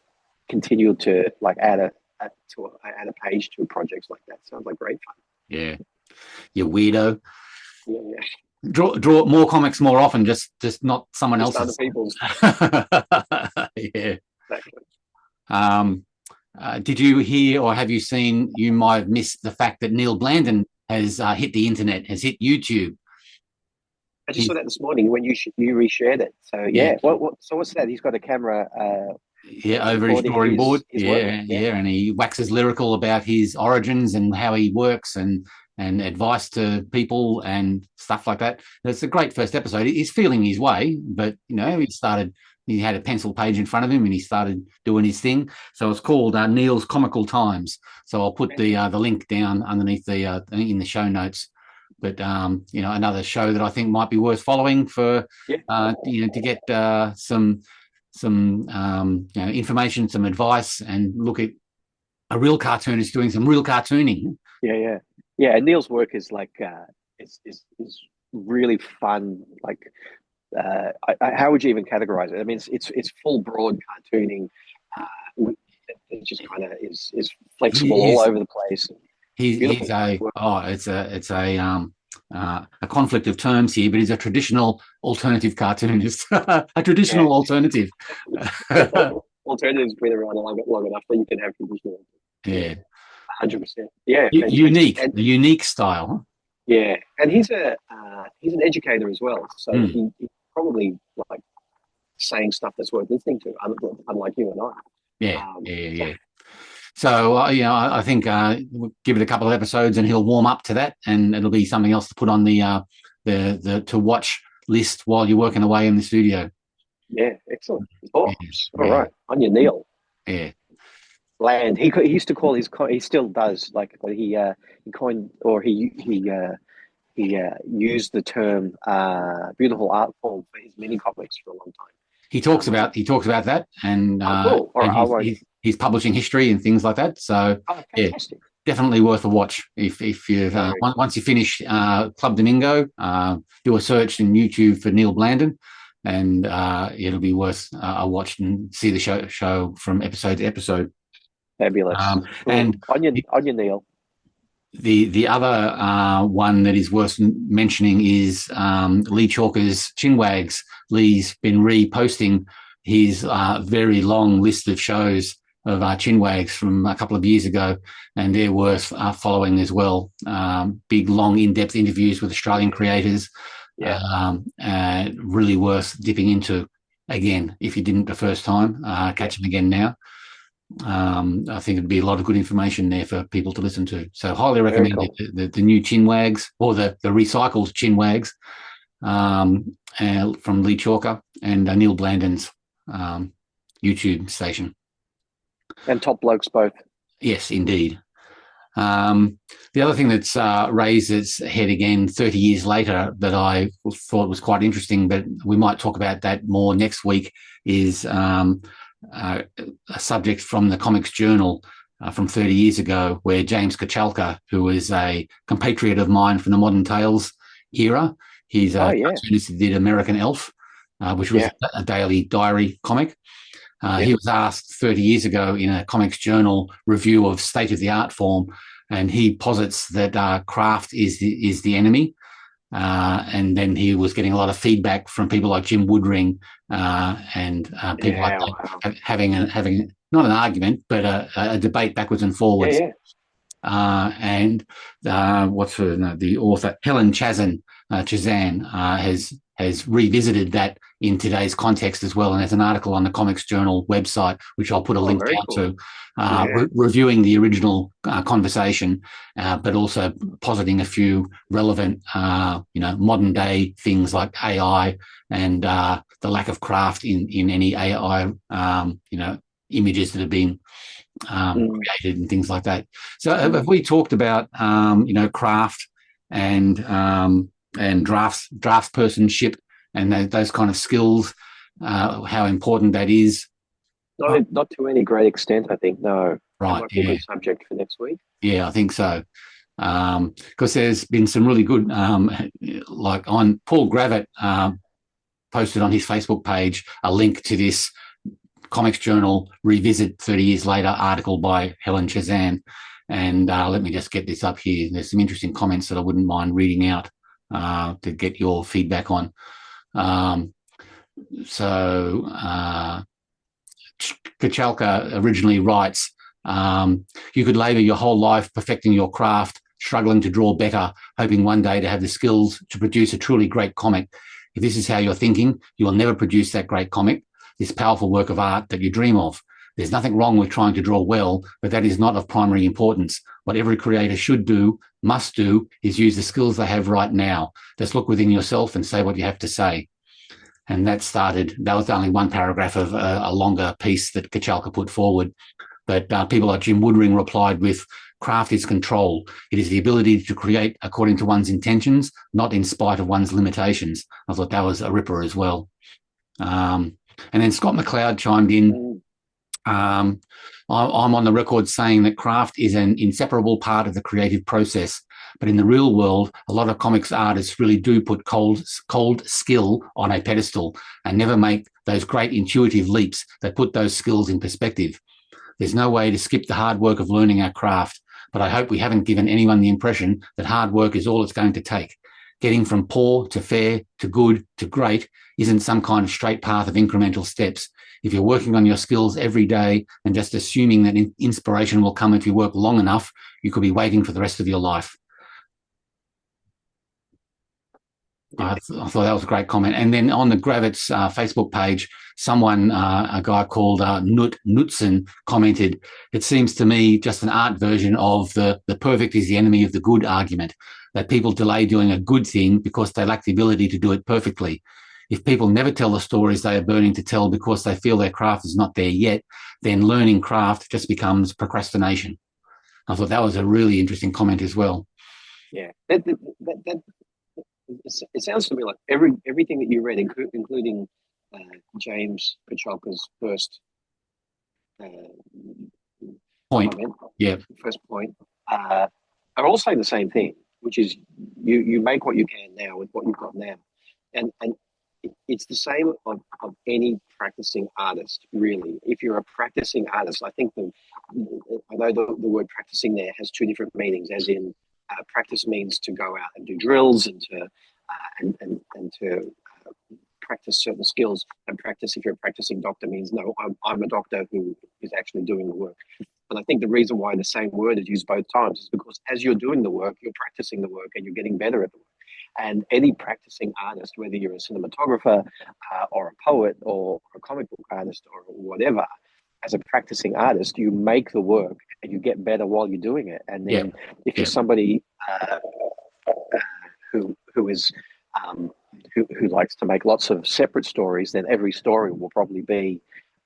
continue to like add a page to projects like that. Sounds like great fun. Yeah, you weirdo. Yeah. Draw more comics more often, just not someone else's. Other people's. Yeah. Exactly. Did you hear or have you seen? You might have missed the fact that Neale Blanden has hit the internet, has hit YouTube. I just saw that this morning when you reshared it. So yeah. So what's that? He's got a camera. Over his drawing board. And he waxes lyrical about his origins and how he works and advice to people and stuff like that. It's a great first episode. He's feeling his way, but he had a pencil page in front of him and he started doing his thing. So it's called Neale's Comical Times. So I'll put the link down underneath in the show notes. But another show that I think might be worth following for to get some information, some advice, and look at a real cartoonist doing some real cartooning. Yeah. And Neale's work is like is really fun. Like, how would you even categorize it? I mean, it's full broad cartooning. It just kind of is flexible all over the place. It's a conflict of terms here, but he's a traditional alternative cartoonist. Alternative. Alternative's been around long enough that you can have traditional. Yeah. 100%. Yeah. Unique style. Yeah, and he's an educator as well, so he's probably like saying stuff that's worth listening to, unlike you and I. Yeah. So I think we'll give it a couple of episodes, and he'll warm up to that, and it'll be something else to put on the to watch list while you're working away in the studio. Yeah, excellent. Oh, Yes, all right. On your Neale. yeah. Land. He used to call his he still does, like he coined, or he used the term beautiful art form for his mini comics for a long time. He talks about that, and Cool. All right, I won't. he's publishing history and things like that. So yeah, Fantastic. definitely worth a watch if you once you finish Club Domingo, do a search in YouTube for Neale Blanden, and it'll be worth a watch and see the show from episode to episode. Fabulous. Cool. And on your Neale. The other one that is worth mentioning is Lee Chalker's Chinwags. Lee's been reposting his very long list of shows of Chinwags from a couple of years ago, and they're worth following as well. Big, long, in-depth interviews with Australian creators. Yeah. Really worth dipping into again if you didn't the first time. Catch them again now. I think it'd be a lot of good information there for people to listen to. So highly recommend cool. the new Chinwags, or the recycled Chinwags from Lee Chalker and Neale Blanden's YouTube station. And top blokes both. Yes, indeed. The other thing that's raised its head again 30 years later that I thought was quite interesting, but we might talk about that more next week, is a subject from the Comics Journal from 30 years ago, where James Kochalka, who is a compatriot of mine from the Modern Tales era, he's a cartoonist who did American Elf, which was a daily diary comic. He was asked 30 years ago in a Comics Journal review of state of the art form, and he posits that craft is the enemy. And then he was getting a lot of feedback from people like Jim Woodring and people like that, having not an argument, but a debate backwards and forwards. And what's the author, Helen Chazan has revisited that in today's context as well, and there's an article on the Comics Journal website which I'll put a link down to, reviewing the original conversation, but also positing a few relevant modern day things like AI and the lack of craft in any AI images that have been created and things like that. So have we talked about craft and draftspersonship and those kind of skills, how important that is? Not to any great extent, I think. No. Right. That might be a good subject for next week. Yeah, I think so. Because there's been some really good, like on Paul Gravett posted on his Facebook page a link to this Comics Journal Revisit 30 Years Later article by Helen Chazan. And let me just get this up here. There's some interesting comments that I wouldn't mind reading out to get your feedback on. Kochalka originally writes, you could labour your whole life perfecting your craft, struggling to draw better, hoping one day to have the skills to produce a truly great comic. If this is how you're thinking, you will never produce that great comic, this powerful work of art that you dream of. There's nothing wrong with trying to draw well, but that is not of primary importance. What every creator should do, must do, is use the skills they have right now. Just look within yourself and say what you have to say. And that was only one paragraph of a longer piece that Kochalka put forward. But people like Jim Woodring replied with, craft is control. It is the ability to create according to one's intentions, not in spite of one's limitations. I thought that was a ripper as well. And then Scott McLeod chimed in. I'm on the record saying that craft is an inseparable part of the creative process. But in the real world, a lot of comics artists really do put cold skill on a pedestal and never make those great intuitive leaps that put those skills in perspective. There's no way to skip the hard work of learning our craft, but I hope we haven't given anyone the impression that hard work is all it's going to take. Getting from poor to fair to good to great isn't some kind of straight path of incremental steps. If you're working on your skills every day and just assuming that inspiration will come if you work long enough, you could be waiting for the rest of your life. I thought that was a great comment. And then on the Gravett's Facebook page, someone, a guy called Knutson, commented, it seems to me just an art version of the perfect is the enemy of the good argument, that people delay doing a good thing because they lack the ability to do it perfectly. if people never tell the stories they are burning to tell because they feel their craft is not there yet, then learning craft just becomes procrastination. I thought that was a really interesting comment as well. Yeah, it sounds to me like everything that you read, including James Pacholka's first point, comment, yeah, first point, are all saying the same thing, which is you make what you can now with what you've got now, and it's the same of any practicing artist, really. If you're a practicing artist, I think I know the word practicing there has two different meanings, as in practice means to go out and do drills and to practice certain skills, and practice, if you're a practicing doctor, means no, I'm a doctor who is actually doing the work. And I think the reason why the same word is used both times is because as you're doing the work, you're practicing the work and you're getting better at the work. And any practicing artist, whether you're a cinematographer or a poet or a comic book artist or whatever, as a practicing artist, you make the work and you get better while you're doing it. And then if you're somebody who is who likes to make lots of separate stories, then every story will probably be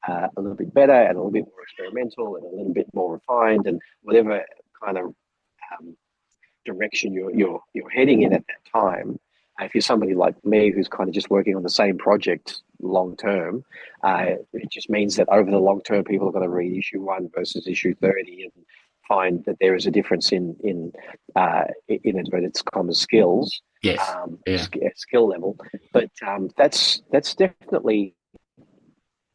a little bit better and a little bit more experimental and a little bit more refined, and whatever kind of direction you're heading in at that time. If you're somebody like me who's kind of just working on the same project long term, it just means that over the long term, people are going to read issue 1 versus issue 30 and find that there is a difference in inverted commas skills, skill level. But that's definitely.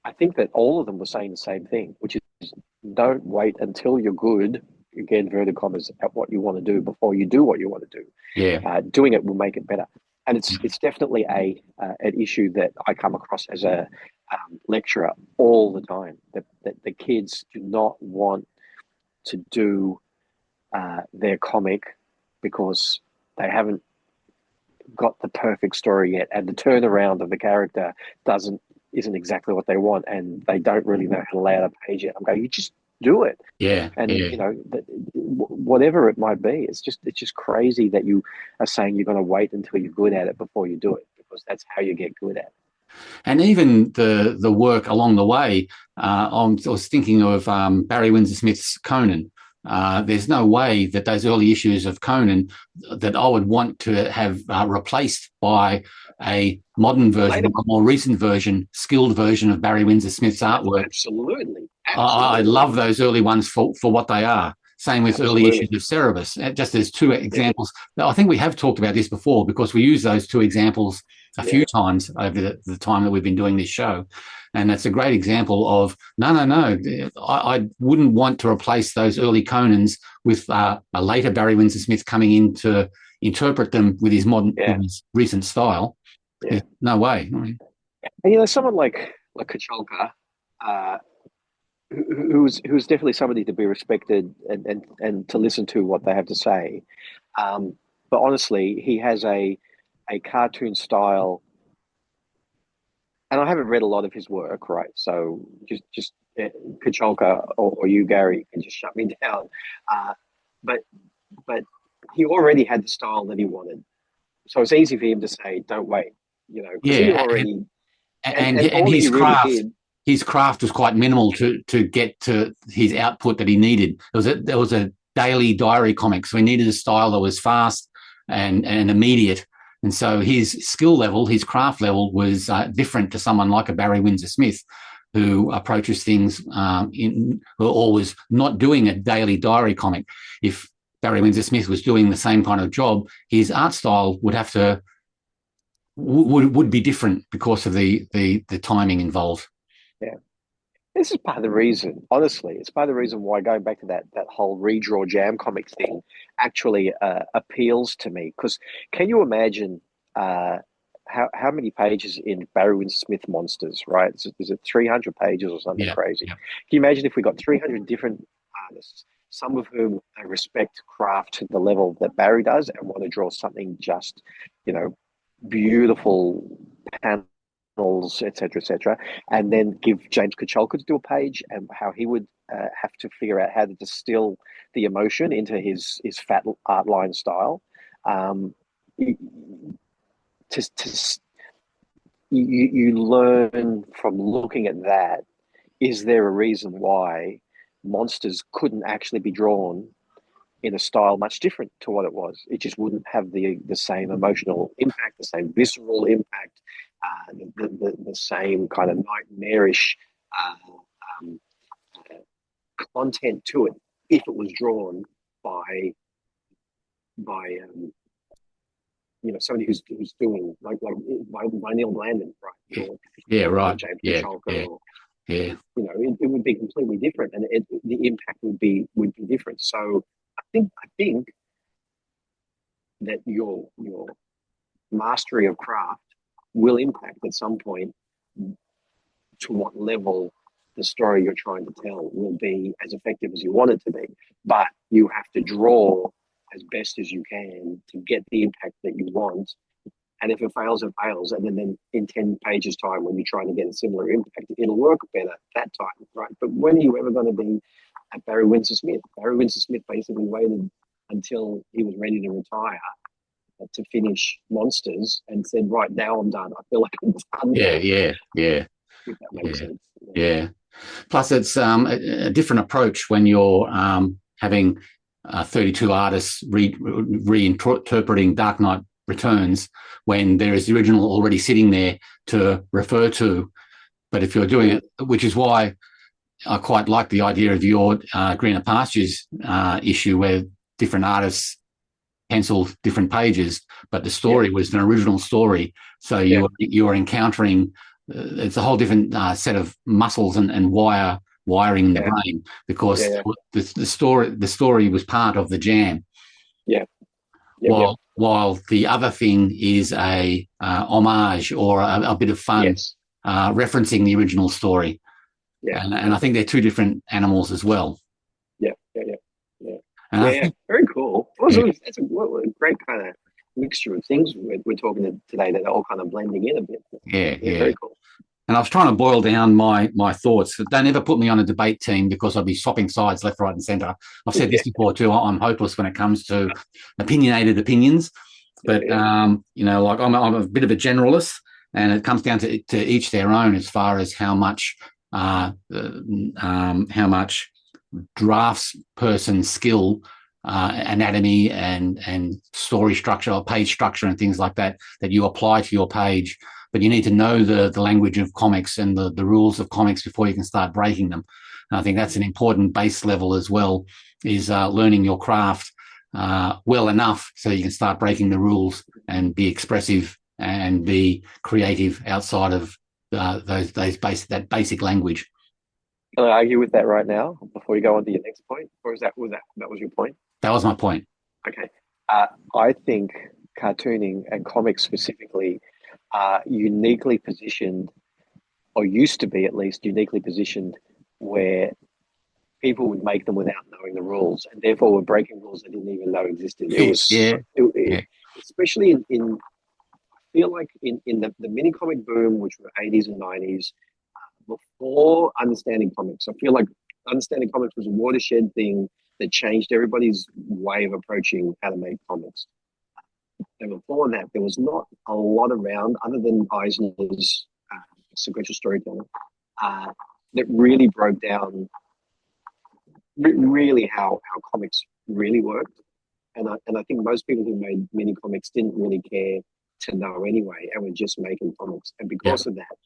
I think that all of them were saying the same thing, which is don't wait until you're good, again, inverted commas, at what you want to do before you do what you want to do. Yeah. Doing it will make it better. And it's definitely an issue that I come across as a lecturer all the time, that the kids do not want to do their comic because they haven't got the perfect story yet, and the turnaround of the character isn't exactly what they want, and they don't really know how to lay out a page yet. I'm going, you just do it. You know, whatever it might be, it's just crazy that you are saying you're going to wait until you're good at it before you do it, because that's how you get good at it. And even the work along the way, I was thinking of Barry Windsor Smith's Conan. There's no way that those early issues of Conan that I would want to have replaced by a modern version, a more recent version, skilled version of Barry Windsor Smith's artwork. Absolutely. I love those early ones for what they are. Same with early issues of Cerebus. Just as two examples. I think we have talked about this before because we use those two examples a few times over the time that we've been doing this show. And that's a great example of, no. I wouldn't want to replace those early Conans with a later Barry Windsor Smith coming in to interpret them with his modern, his recent style. Yeah. No way. And, you know, someone like Kacholka, who's definitely somebody to be respected and to listen to what they have to say. But honestly, he has a cartoon style, and I haven't read a lot of his work, right? So just Kacholka or you, Gary, can just shut me down. But he already had the style that he wanted, so it's easy for him to say, "Don't wait," you know, because he already and his craft. Really did, his craft was quite minimal to get to his output that he needed. There was a daily diary comic, so he needed a style that was fast and immediate. And so his skill level, his craft level was different to someone like a Barry Windsor Smith, who approaches things or was not doing a daily diary comic. If Barry Windsor Smith was doing the same kind of job, his art style would be different because of the timing involved. Yeah. This is part of the reason, honestly, it's part of the reason why, going back to that whole redraw jam comics thing, actually appeals to me. Because can you imagine how many pages in Barry Windsor Smith Monsters, right? Is it 300 pages or something crazy? Yeah. Can you imagine if we got 300 different artists, some of whom respect craft to the level that Barry does and want to draw something just, you know, beautiful panels, etc., and then give James Kacholka to do a page, and how he would have to figure out how to distill the emotion into his fat art line you learn from looking at that. Is there a reason why monsters couldn't actually be drawn in a style much different to what it was? It just wouldn't have the same emotional impact, the same visceral impact, the same kind of nightmarish um, content to it if it was drawn by somebody who's doing like by Neale Blanden, right? Right. Or James Yeah. Chaloner, Yeah. it would be completely different, and the impact would be different. So I think that your mastery of craft will impact at some point to what level the story you're trying to tell will be as effective as you want it to be. But you have to draw as best as you can to get the impact that you want. And if it fails, it fails. And then in 10 pages time, when you're trying to get a similar impact, it'll work better that time, right? But when are you ever going to be at Barry Windsor Smith? Barry Windsor Smith basically waited until he was ready to retire to finish Monsters and said, right, now I'm done. I feel like I'm done. Yeah. If that makes sense. Yeah. Plus, it's a different approach when you're having 32 artists reinterpreting Dark Knight Returns when there is the original already sitting there to refer to. But if you're doing it, which is why I quite like the idea of your Greener Pastures issue where different artists penciled different pages, but the story was an original story. So you are encountering it's a whole different set of muscles and wiring in the brain because the story was part of the jam. While the other thing is a homage or a bit of fun referencing the original story. And I think they're two different animals as well. Very cool. That's a great kind of mixture of things we're talking today that are all kind of blending in a bit. Very cool. And I was trying to boil down my thoughts. Don't ever put me on a debate team because I'll be swapping sides left, right, and centre. I've said this before too. I'm hopeless when it comes to opinionated opinions. But like I'm a bit of a generalist, and it comes down to each their own as far as how much drafts person skill, anatomy and story structure or page structure and things like that you apply to your page. But you need to know the language of comics and the rules of comics before you can start breaking them. And I think that's an important base level as well, is learning your craft well enough so you can start breaking the rules and be expressive and be creative outside of that basic language. Can I argue with that right now before you go on to your next point? Or that was your point? That was my point. Okay. I think cartooning and comics specifically are uniquely positioned, or used to be at least uniquely positioned, where people would make them without knowing the rules, and therefore were breaking rules they didn't even know existed. Especially in I feel like in the mini comic boom, which were 80s and 90s, before understanding comics. I feel like understanding comics was a watershed thing that changed everybody's way of approaching how to make comics. And before that, there was not a lot around other than Eisner's sequential storytelling that really broke down really how comics really worked. And I think most people who made mini comics didn't really care to know anyway, and were just making comics. And because of that,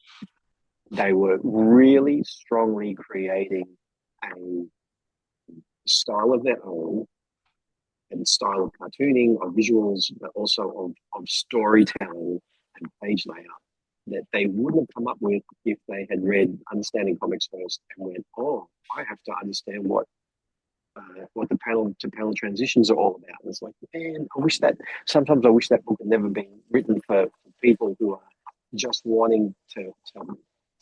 they were really strongly creating a style of their own, and style of cartooning, of visuals, but also of storytelling and page layout that they wouldn't have come up with if they had read Understanding Comics first and went, oh, I have to understand what the panel to panel transitions are all about. And it's like, man, sometimes I wish that book had never been written for people who are just wanting to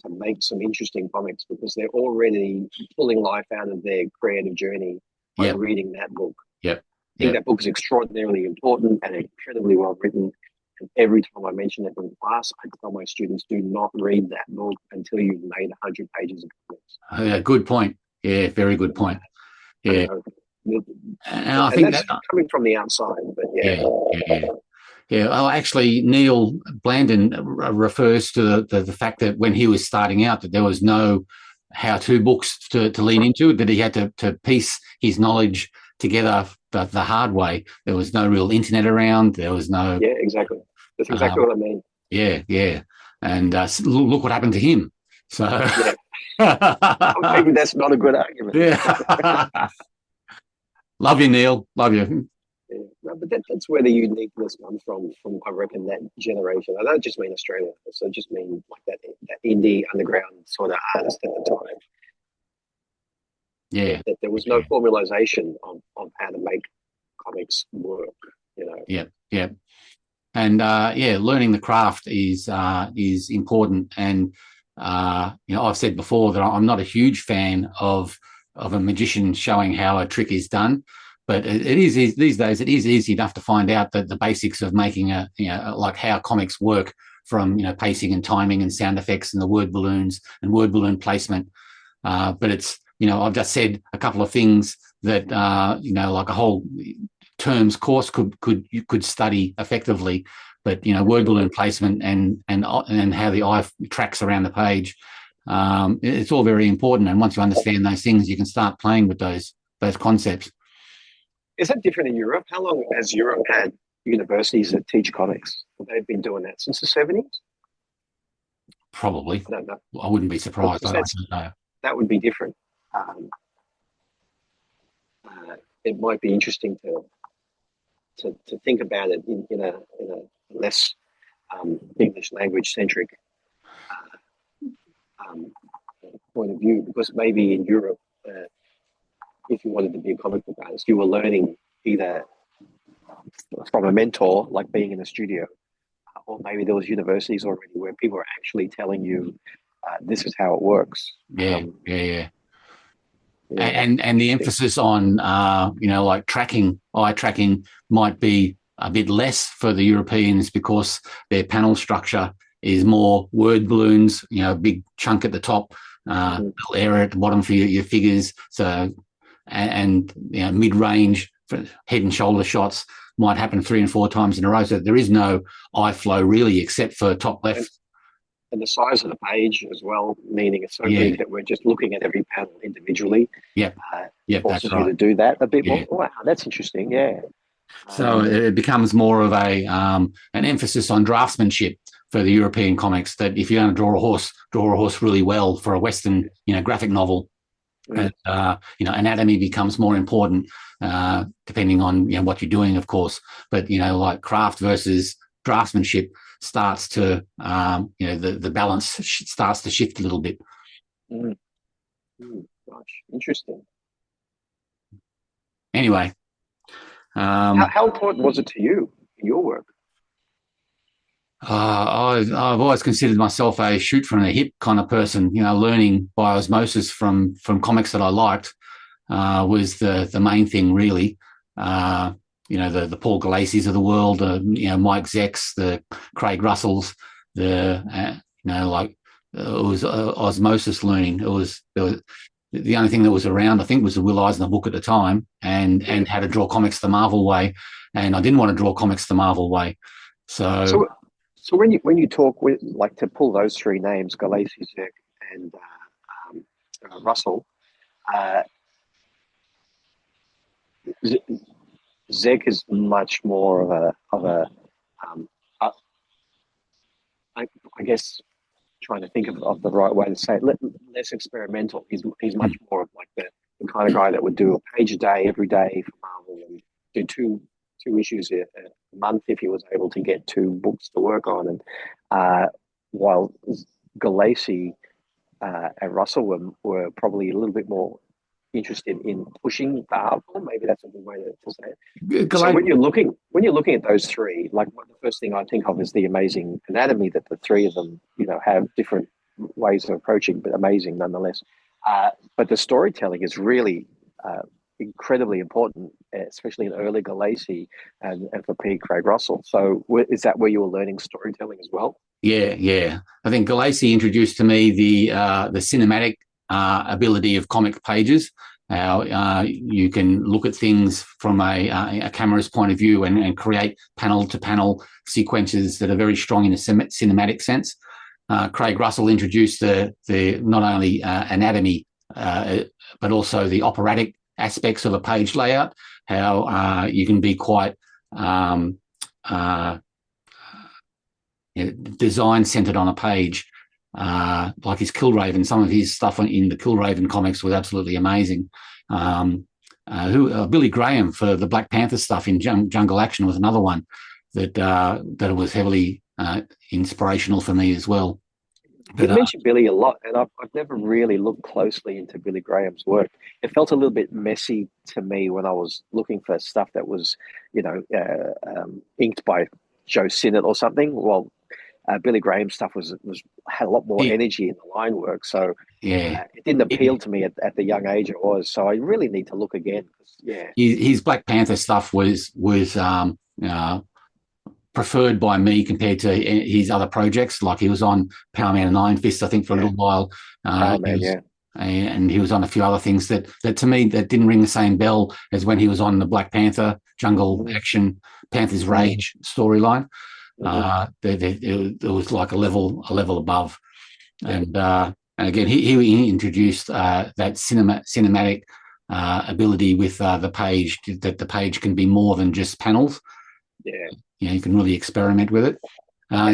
make some interesting comics, because they're already pulling life out of their creative journey by reading that book. I think that book is extraordinarily important and incredibly well written. And every time I mention it in class, I tell my students, do not read that book until you've made 100 pages of comics. Good point. Yeah, very good point. Yeah. And I think that's coming from the outside, but Yeah, well, actually, Neale Blanden refers to the fact that when he was starting out, that there was no how-to books to lean into, that he had to piece his knowledge together the hard way. There was no real internet around. There was no... Yeah, exactly. That's exactly what I mean. Yeah, yeah. And look what happened to him. So... Yeah. Maybe that's not a good argument. Yeah. Love you, Neil. Love you. Yeah. No, but that's where the uniqueness comes from I reckon that generation. I don't just mean Australia, so I just mean like that indie underground sort of artist at the time. Yeah. That there was no formalization on how to make comics work, you know. Yeah, yeah. And learning the craft is important. And I've said before that I'm not a huge fan of a magician showing how a trick is done, but it is these days. It is easy enough to find out the basics of making like how comics work, from pacing and timing and sound effects and the word balloons and word balloon placement. But it's I've just said a couple of things that like a whole terms course you could study effectively, but word balloon placement and how the eye tracks around the page, it's all very important. And once you understand those things, you can start playing with those concepts. Is that different in Europe? How long has Europe had universities that teach comics? They've been doing that since the 70s? Probably. I don't know. I wouldn't be surprised. I don't know. That would be different. It might be interesting to think about it in a less English language centric point of view, because maybe in Europe, if you wanted to be a comic book artist, you were learning either from a mentor, like being in a studio, or maybe there was universities already where people are actually telling you this is how it works. Yeah. And the emphasis on like eye tracking might be a bit less for the Europeans, because their panel structure is more word balloons, big chunk at the top, little area at the bottom for your figures. So and mid-range for head and shoulder shots might happen 3 and 4 times in a row. So there is no eye flow really, except for top left. And the size of the page as well, meaning it's so big that we're just looking at every panel individually. Forces you to do that a bit more. Wow, that's interesting. Yeah. So it becomes more of an emphasis on draftsmanship for the European comics, that if you're going to draw a horse really well for a Western, graphic novel. And, anatomy becomes more important, depending on what you're doing, of course. But like craft versus draftsmanship starts to the balance starts to shift a little bit. Gosh, interesting. Anyway, how important was it to you in your work? I've always considered myself a shoot from the hip kind of person. Learning by osmosis from comics that I liked was the main thing, really. The Paul Gulacy's of the world, Mike Zeck's, the Craig Russells, it was osmosis learning. It was the only thing that was around, I think, was the Will Eisner book at the time, and how to draw comics the Marvel way. And I didn't want to draw comics the Marvel way. So when you talk with, like, to pull those 3 names, Gulacy, Zeck, and Russell, Zeck is much more of a I guess, trying to think of the right way to say it, less experimental. He's much more of like the kind of guy that would do a page a day every day for Marvel, and do two issues a month if he was able to get 2 books to work on. And while Gulacy and Russell were probably a little bit more interested in pushing the art form. Maybe that's a good way to say it. So when you're looking at those 3, like, the first thing I think of is the amazing anatomy that the 3 of them, have different ways of approaching, but amazing nonetheless. But the storytelling is really incredibly important, especially in early Gulacy and for P. Craig Russell. So is that where you were learning storytelling as well? Yeah. I think Gulacy introduced to me the cinematic ability of comic pages, how you can look at things from a camera's point of view and create panel-to-panel sequences that are very strong in a cinematic sense. Craig Russell introduced the not only anatomy but also the operatic aspects of a page layout, how you can be quite design centered on a page, like his Killraven. Some of his stuff in the Killraven comics was absolutely amazing. Billy Graham for the Black Panther stuff in Jungle Action was another one that was heavily inspirational for me as well. You mentioned Billy a lot, and I've never really looked closely into Billy Graham's work. It felt a little bit messy to me when I was looking for stuff that was, inked by Joe Sinnott or something. Well, Billy Graham's stuff had a lot more energy in the line work, so it didn't appeal to me at the young age it was. So I really need to look again. His Black Panther stuff was preferred by me compared to his other projects. Like he was on Power Man and Iron Fist, I think, for a little while. And he was on a few other things that to me that didn't ring the same bell as when he was on the Black Panther, Jungle Action, Panther's Rage storyline. It was like a level above, and again he introduced that cinematic ability with the page, that the page can be more than just panels. You can really experiment with it.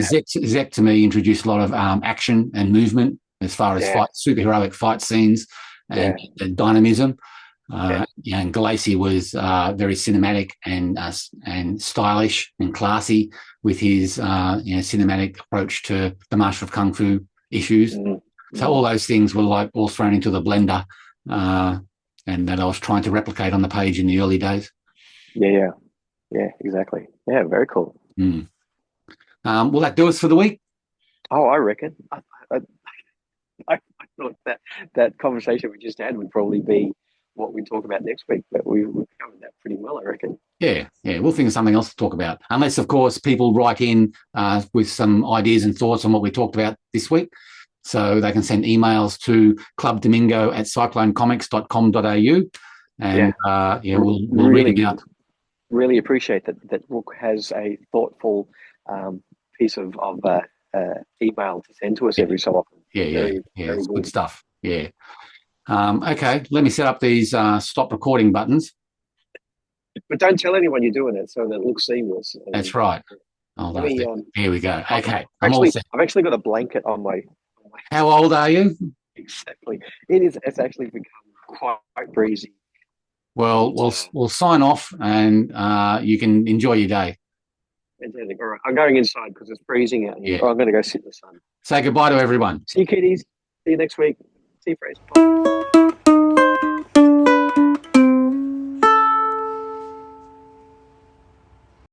Zep to me introduced a lot of action and movement as far as superheroic fight scenes and dynamism. And Galassi was very cinematic and stylish and classy with his cinematic approach to the Master of Kung Fu issues. So all those things were like all thrown into the blender, and that I was trying to replicate on the page in the early days. Yeah, exactly. Yeah, very cool. Will that do us for the week? Oh, I reckon. I thought that conversation we just had would probably be what we talk about next week, but we've covered that pretty well, I reckon. Yeah, we'll think of something else to talk about. Unless, of course, people write in with some ideas and thoughts on what we talked about this week. So they can send emails to clubdamingo@cyclonecomics.com.au, and we'll read it out. Really appreciate that Rook has a thoughtful piece of email to send to us every so often. It's good stuff. Okay, let me set up these stop recording buttons. But don't tell anyone you're doing it so that it looks seamless. That's right. Here we go. Okay, I've actually got a blanket on my. How old are you? Exactly. It's actually become quite breezy. Well, we'll sign off, and you can enjoy your day. Fantastic. All right, I'm going inside because it's freezing out here. I'm going to go sit in the sun. Say goodbye to everyone. See you, kiddies. See you next week. See you, friends. Bye.